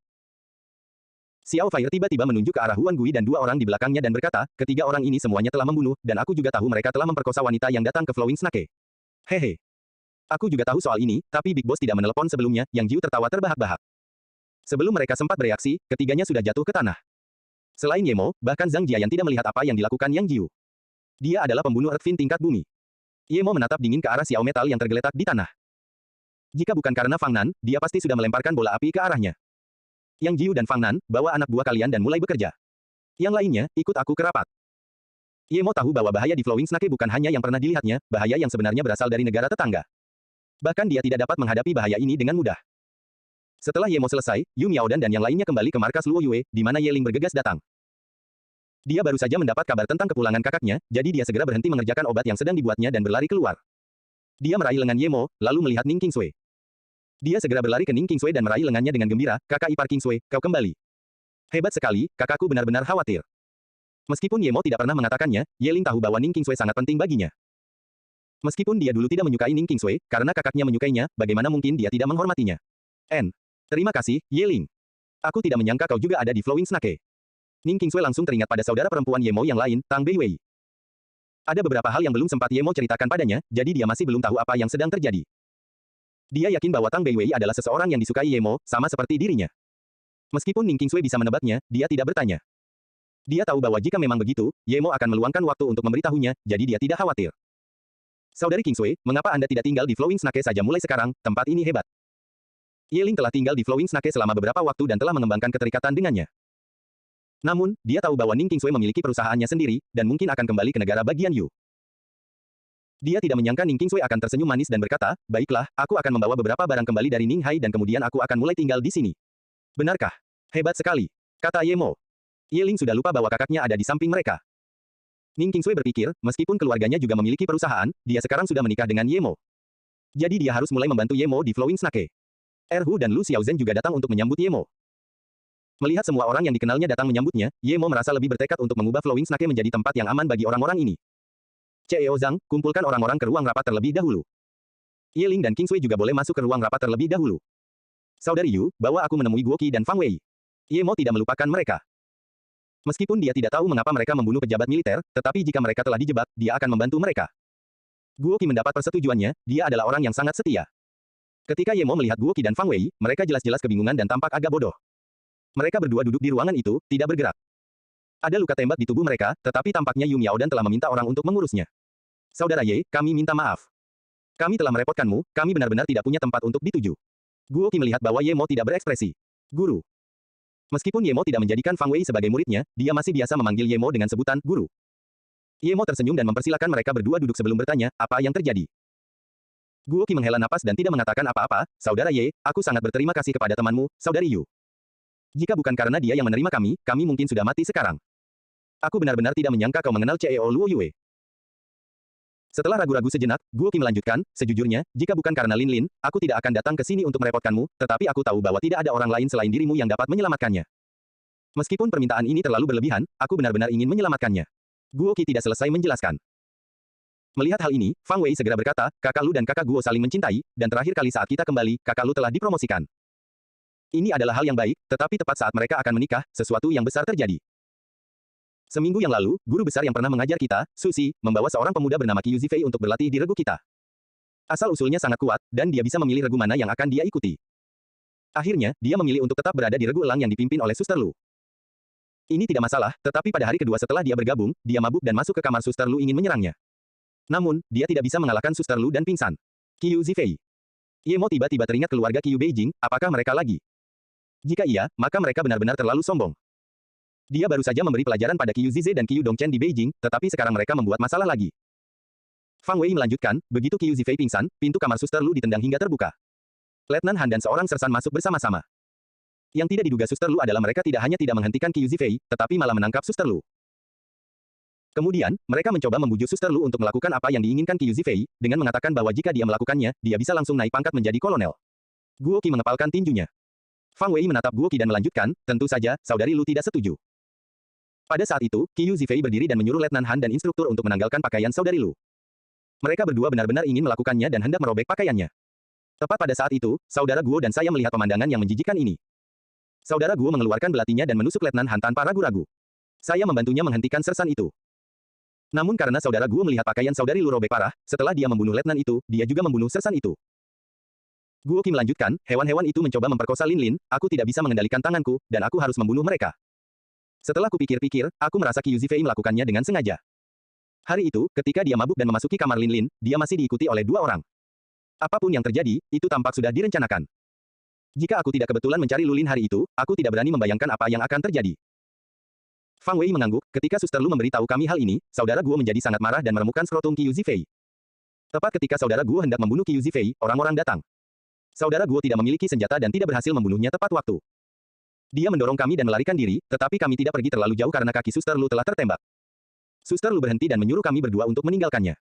Speaker 1: Xiao Fire tiba-tiba menunjuk ke arah Huan Gui dan 2 orang di belakangnya dan berkata, ketiga orang ini semuanya telah membunuh, dan aku juga tahu mereka telah memperkosa wanita yang datang ke Flowing Snake. Hehe. Aku juga tahu soal ini, tapi Big Boss tidak menelepon sebelumnya, Yang Jiu tertawa terbahak-bahak. Sebelum mereka sempat bereaksi, ketiganya sudah jatuh ke tanah. Selain Ye Mo, bahkan Zhang Jiayan tidak melihat apa yang dilakukan Yang Jiu. Dia adalah pembunuh Earthfin tingkat bumi. Ye Mo menatap dingin ke arah Xiao Metal yang tergeletak di tanah. Jika bukan karena Fang Nan, dia pasti sudah melemparkan bola api ke arahnya. Yang Jiu dan Fang Nan, bawa anak buah kalian dan mulai bekerja. Yang lainnya, ikut aku ke rapat. Ye Mo tahu bahwa bahaya di Flowing Snake bukan hanya yang pernah dilihatnya, bahaya yang sebenarnya berasal dari negara tetangga. Bahkan dia tidak dapat menghadapi bahaya ini dengan mudah. Setelah Ye Mo selesai, Yu Miaodan dan yang lainnya kembali ke markas Luo Yue, di mana Ye Ling bergegas datang. Dia baru saja mendapat kabar tentang kepulangan kakaknya, jadi dia segera berhenti mengerjakan obat yang sedang dibuatnya dan berlari keluar. Dia meraih lengan Ye Mo, lalu melihat Ning Qingsui. Dia segera berlari ke Ning Qingsui dan meraih lengannya dengan gembira, kakak ipar Qingsui, kau kembali. Hebat sekali, kakakku benar-benar khawatir. Meskipun Ye Mo tidak pernah mengatakannya, Ye Ling tahu bahwa Ning Qingsui sangat penting baginya. Meskipun dia dulu tidak menyukai Ning Qingsui, karena kakaknya menyukainya, bagaimana mungkin dia tidak menghormatinya? Terima kasih, Ye Ling. Aku tidak menyangka kau juga ada di Flowing Snake. Ning Qingsui langsung teringat pada saudara perempuan Ye Mo yang lain, Tang Beiwei. Ada beberapa hal yang belum sempat Ye Mo ceritakan padanya, jadi dia masih belum tahu apa yang sedang terjadi. Dia yakin bahwa Tang Beiwei adalah seseorang yang disukai Ye Mo, sama seperti dirinya. Meskipun Ning Qingsui bisa menebaknya, dia tidak bertanya. Dia tahu bahwa jika memang begitu, Ye Mo akan meluangkan waktu untuk memberitahunya, jadi dia tidak khawatir. Saudari Qingsui, mengapa Anda tidak tinggal di Flowing Snake saja mulai sekarang, tempat ini hebat. Ye Ling telah tinggal di Flowing Snake selama beberapa waktu dan telah mengembangkan keterikatan dengannya. Namun, dia tahu bahwa Ning Qingsui memiliki perusahaannya sendiri, dan mungkin akan kembali ke negara bagian Yu. Dia tidak menyangka Ning Qingsui akan tersenyum manis dan berkata, baiklah, aku akan membawa beberapa barang kembali dari Ning Hai dan kemudian aku akan mulai tinggal di sini. Benarkah? Hebat sekali, kata Ye Mo. Ye Ling sudah lupa bahwa kakaknya ada di samping mereka. Ning Qingsui berpikir, meskipun keluarganya juga memiliki perusahaan, dia sekarang sudah menikah dengan Ye Mo. Jadi dia harus mulai membantu Ye Mo di Flowing Snake. Erhu dan Lu Xiaozhen juga datang untuk menyambut Ye Mo. Melihat semua orang yang dikenalnya datang menyambutnya, Ye Mo merasa lebih bertekad untuk mengubah Flowing Snake menjadi tempat yang aman bagi orang-orang ini. CEO Zhang, kumpulkan orang-orang ke ruang rapat terlebih dahulu. Ye Ling dan Qingsui juga boleh masuk ke ruang rapat terlebih dahulu. Saudari Yu, bawa aku menemui Guo Qi dan Fang Wei. Ye Mo tidak melupakan mereka. Meskipun dia tidak tahu mengapa mereka membunuh pejabat militer, tetapi jika mereka telah dijebak, dia akan membantu mereka. Guo Qi mendapat persetujuannya, dia adalah orang yang sangat setia. Ketika Ye Mo melihat Guo Qi dan Fang Wei, mereka jelas-jelas kebingungan dan tampak agak bodoh. Mereka berdua duduk di ruangan itu, tidak bergerak. Ada luka tembak di tubuh mereka, tetapi tampaknya Yu Miaodan telah meminta orang untuk mengurusnya. Saudara Ye, kami minta maaf. Kami telah merepotkanmu, kami benar-benar tidak punya tempat untuk dituju. Guo Qi melihat bahwa Ye Mo tidak berekspresi. Guru. Meskipun Ye Mo tidak menjadikan Fang Wei sebagai muridnya, dia masih biasa memanggil Ye Mo dengan sebutan guru. Ye Mo tersenyum dan mempersilakan mereka berdua duduk sebelum bertanya, apa yang terjadi. Guo Qi menghela napas dan tidak mengatakan apa-apa, Saudara Ye, aku sangat berterima kasih kepada temanmu, Saudari Yu. Jika bukan karena dia yang menerima kami mungkin sudah mati sekarang. Aku benar-benar tidak menyangka kau mengenal CEO Luo Yue. Setelah ragu-ragu sejenak, Guo Qi melanjutkan, sejujurnya, jika bukan karena Lin Lin, aku tidak akan datang ke sini untuk merepotkanmu, tetapi aku tahu bahwa tidak ada orang lain selain dirimu yang dapat menyelamatkannya. Meskipun permintaan ini terlalu berlebihan, aku benar-benar ingin menyelamatkannya. Guo Qi tidak selesai menjelaskan. Melihat hal ini, Fang Wei segera berkata, kakak Lu dan kakak Guo saling mencintai, dan terakhir kali saat kita kembali, kakak Lu telah dipromosikan. Ini adalah hal yang baik, tetapi tepat saat mereka akan menikah, sesuatu yang besar terjadi. Seminggu yang lalu, guru besar yang pernah mengajar kita, Susi, membawa seorang pemuda bernama Qiu Zifei untuk berlatih di regu kita. Asal-usulnya sangat kuat, dan dia bisa memilih regu mana yang akan dia ikuti. Akhirnya, dia memilih untuk tetap berada di regu elang yang dipimpin oleh Suster Lu. Ini tidak masalah, tetapi pada hari kedua setelah dia bergabung, dia mabuk dan masuk ke kamar Suster Lu ingin menyerangnya. Namun, dia tidak bisa mengalahkan Suster Lu dan pingsan. Qiu Zifei. Ye Mo tiba-tiba teringat keluarga Qiu Beijing, apakah mereka lagi? Jika iya, maka mereka benar-benar terlalu sombong. Dia baru saja memberi pelajaran pada Qiu Zize dan Qiu Dongchen di Beijing, tetapi sekarang mereka membuat masalah lagi. Fang Wei melanjutkan, begitu Qiu Zifei pingsan, pintu kamar Suster Lu ditendang hingga terbuka. Letnan Han dan seorang sersan masuk bersama-sama. Yang tidak diduga Suster Lu adalah mereka tidak hanya tidak menghentikan Qiu Zifei, tetapi malah menangkap Suster Lu. Kemudian, mereka mencoba membujuk Suster Lu untuk melakukan apa yang diinginkan Qiu Zifei, dengan mengatakan bahwa jika dia melakukannya, dia bisa langsung naik pangkat menjadi kolonel. Guo Qi mengepalkan tinjunya. Fang Wei menatap Guo Qi dan melanjutkan, tentu saja, Saudari Lu tidak setuju. Pada saat itu, Qiu Zifei berdiri dan menyuruh Letnan Han dan instruktur untuk menanggalkan pakaian Saudari Lu. Mereka berdua benar-benar ingin melakukannya dan hendak merobek pakaiannya. Tepat pada saat itu, Saudara Guo dan saya melihat pemandangan yang menjijikkan ini. Saudara Guo mengeluarkan belatinya dan menusuk Letnan Han tanpa ragu-ragu. Saya membantunya menghentikan sersan itu. Namun karena Saudara Guo melihat pakaian Saudari Lu robek parah, setelah dia membunuh Letnan itu, dia juga membunuh sersan itu. Guo Qi melanjutkan, hewan-hewan itu mencoba memperkosa Lin Lin, aku tidak bisa mengendalikan tanganku, dan aku harus membunuh mereka. Setelah kupikir-pikir, aku merasa Qiu Zifei melakukannya dengan sengaja. Hari itu, ketika dia mabuk dan memasuki kamar Lin Lin, dia masih diikuti oleh dua orang. Apapun yang terjadi, itu tampak sudah direncanakan. Jika aku tidak kebetulan mencari Lulin hari itu, aku tidak berani membayangkan apa yang akan terjadi. Fang Wei mengangguk, ketika Suster Lu memberitahu kami hal ini, Saudara Guo menjadi sangat marah dan meremukkan skrotum Qiu Zifei. Tepat ketika Saudara Guo hendak membunuh Qiu Zifei, orang-orang datang. Saudara Guo tidak memiliki senjata dan tidak berhasil membunuhnya tepat waktu. Dia mendorong kami dan melarikan diri, tetapi kami tidak pergi terlalu jauh karena kaki Suster Lu telah tertembak. Suster Lu berhenti dan menyuruh kami berdua untuk meninggalkannya.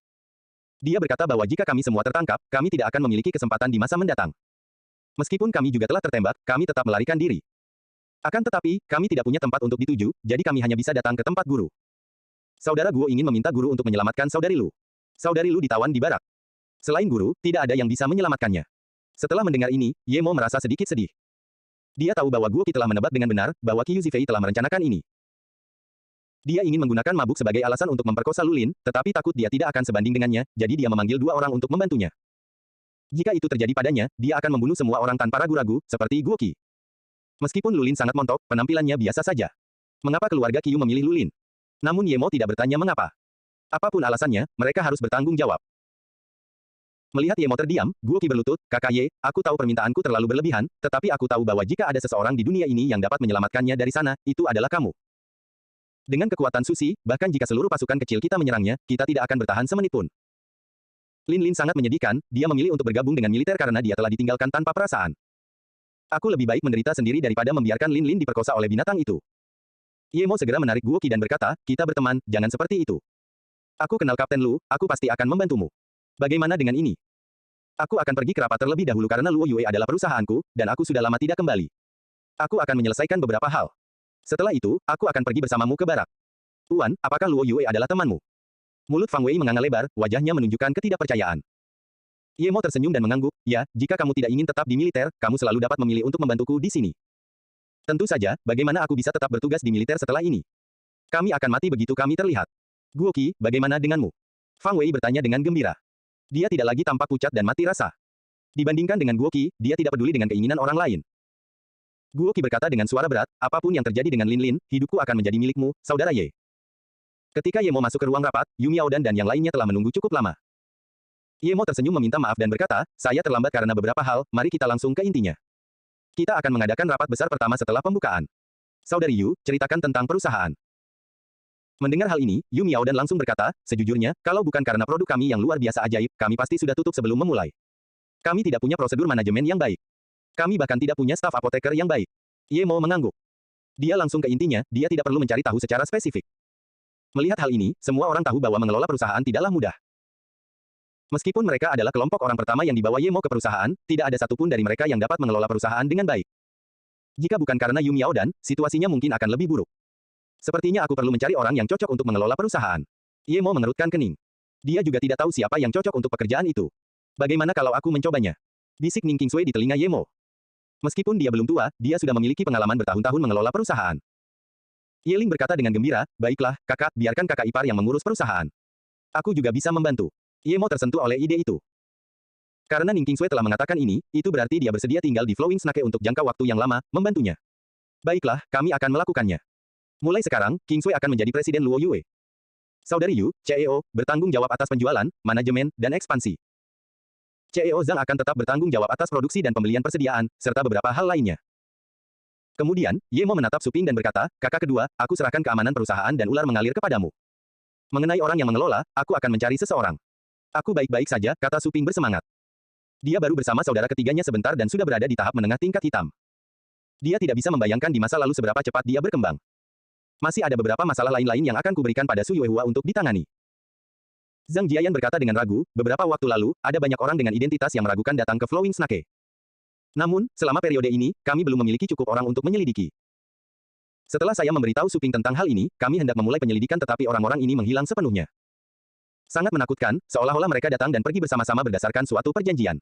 Speaker 1: Dia berkata bahwa jika kami semua tertangkap, kami tidak akan memiliki kesempatan di masa mendatang. Meskipun kami juga telah tertembak, kami tetap melarikan diri. Akan tetapi, kami tidak punya tempat untuk dituju, jadi kami hanya bisa datang ke tempat guru. Saudara Guo ingin meminta guru untuk menyelamatkan saudari Lu. Saudari Lu ditawan di barak. Selain guru, tidak ada yang bisa menyelamatkannya. Setelah mendengar ini, Ye Mo merasa sedikit sedih. Dia tahu bahwa Guo Qi telah menebak dengan benar bahwa Qiu Zifei telah merencanakan ini. Dia ingin menggunakan mabuk sebagai alasan untuk memperkosa Lulin, tetapi takut dia tidak akan sebanding dengannya, jadi dia memanggil dua orang untuk membantunya. Jika itu terjadi padanya, dia akan membunuh semua orang tanpa ragu-ragu, seperti Guo Qi. Meskipun Lulin sangat montok, penampilannya biasa saja. Mengapa keluarga Qiu memilih Lulin? Namun Ye Mo tidak bertanya mengapa. Apapun alasannya, mereka harus bertanggung jawab. Melihat Ye Mo terdiam, Guo Qi berlutut, "Kakak Ye, aku tahu permintaanku terlalu berlebihan, tetapi aku tahu bahwa jika ada seseorang di dunia ini yang dapat menyelamatkannya dari sana, itu adalah kamu. Dengan kekuatan Susi, bahkan jika seluruh pasukan kecil kita menyerangnya, kita tidak akan bertahan semenit pun." Lin Lin sangat menyedihkan, dia memilih untuk bergabung dengan militer karena dia telah ditinggalkan tanpa perasaan. Aku lebih baik menderita sendiri daripada membiarkan Lin Lin diperkosa oleh binatang itu. Ye Mo segera menarik Guo Qi dan berkata, "Kita berteman, jangan seperti itu. Aku kenal Kapten Lu, aku pasti akan membantumu. Bagaimana dengan ini? Aku akan pergi ke rapat terlebih dahulu karena Luo Yue adalah perusahaanku, dan aku sudah lama tidak kembali. Aku akan menyelesaikan beberapa hal. Setelah itu, aku akan pergi bersamamu ke barak. Tuan, apakah Luo Yue adalah temanmu?" Mulut Fang Wei menganga lebar, wajahnya menunjukkan ketidakpercayaan. Ye Mo tersenyum dan mengangguk, "Ya, jika kamu tidak ingin tetap di militer, kamu selalu dapat memilih untuk membantuku di sini. Tentu saja, bagaimana aku bisa tetap bertugas di militer setelah ini? Kami akan mati begitu kami terlihat. Guo Qi, bagaimana denganmu?" Fang Wei bertanya dengan gembira. Dia tidak lagi tampak pucat dan mati rasa. Dibandingkan dengan Guo Qi, dia tidak peduli dengan keinginan orang lain. Guo Qi berkata dengan suara berat, "Apapun yang terjadi dengan Lin Lin, hidupku akan menjadi milikmu, saudara Ye." Ketika Ye Mo masuk ke ruang rapat, Yu Miaodan dan yang lainnya telah menunggu cukup lama. Ye Mo tersenyum meminta maaf dan berkata, "Saya terlambat karena beberapa hal, mari kita langsung ke intinya. Kita akan mengadakan rapat besar pertama setelah pembukaan. Saudari Yu, ceritakan tentang perusahaan." Mendengar hal ini, Yu Miaodan langsung berkata, "Sejujurnya, kalau bukan karena produk kami yang luar biasa ajaib, kami pasti sudah tutup sebelum memulai. Kami tidak punya prosedur manajemen yang baik. Kami bahkan tidak punya staf apoteker yang baik." Ye Mo mengangguk. Dia langsung ke intinya, dia tidak perlu mencari tahu secara spesifik. Melihat hal ini, semua orang tahu bahwa mengelola perusahaan tidaklah mudah. Meskipun mereka adalah kelompok orang pertama yang dibawa Ye Mo ke perusahaan, tidak ada satupun dari mereka yang dapat mengelola perusahaan dengan baik. Jika bukan karena Yu Miaodan, situasinya mungkin akan lebih buruk. Sepertinya aku perlu mencari orang yang cocok untuk mengelola perusahaan. Ye Mo mengerutkan kening. Dia juga tidak tahu siapa yang cocok untuk pekerjaan itu. Bagaimana kalau aku mencobanya? Bisik Ning Qingsui di telinga Ye Mo. Meskipun dia belum tua, dia sudah memiliki pengalaman bertahun-tahun mengelola perusahaan. Ye Ling berkata dengan gembira, "Baiklah, kakak, biarkan kakak ipar yang mengurus perusahaan. Aku juga bisa membantu." Ye Mo tersentuh oleh ide itu. Karena Ning Qingsui telah mengatakan ini, itu berarti dia bersedia tinggal di Flowing Snake untuk jangka waktu yang lama, membantunya. Baiklah, kami akan melakukannya. Mulai sekarang, Qingsui akan menjadi presiden Luo Yue. Saudari Yu, CEO, bertanggung jawab atas penjualan, manajemen, dan ekspansi. CEO Zhang akan tetap bertanggung jawab atas produksi dan pembelian persediaan, serta beberapa hal lainnya. Kemudian, Ye Mo menatap Suping dan berkata, "Kakak kedua, aku serahkan keamanan perusahaan dan ular mengalir kepadamu. Mengenai orang yang mengelola, aku akan mencari seseorang." "Aku baik-baik saja," kata Suping bersemangat. Dia baru bersama saudara ketiganya sebentar dan sudah berada di tahap menengah tingkat hitam. Dia tidak bisa membayangkan di masa lalu seberapa cepat dia berkembang. "Masih ada beberapa masalah lain-lain yang akan kuberikan pada Su Yuehua untuk ditangani." Zhang Jiayan berkata dengan ragu, "Beberapa waktu lalu, ada banyak orang dengan identitas yang meragukan datang ke Flowing Snake. Namun, selama periode ini, kami belum memiliki cukup orang untuk menyelidiki. Setelah saya memberitahu Suping tentang hal ini, kami hendak memulai penyelidikan tetapi orang-orang ini menghilang sepenuhnya. Sangat menakutkan, seolah-olah mereka datang dan pergi bersama-sama berdasarkan suatu perjanjian.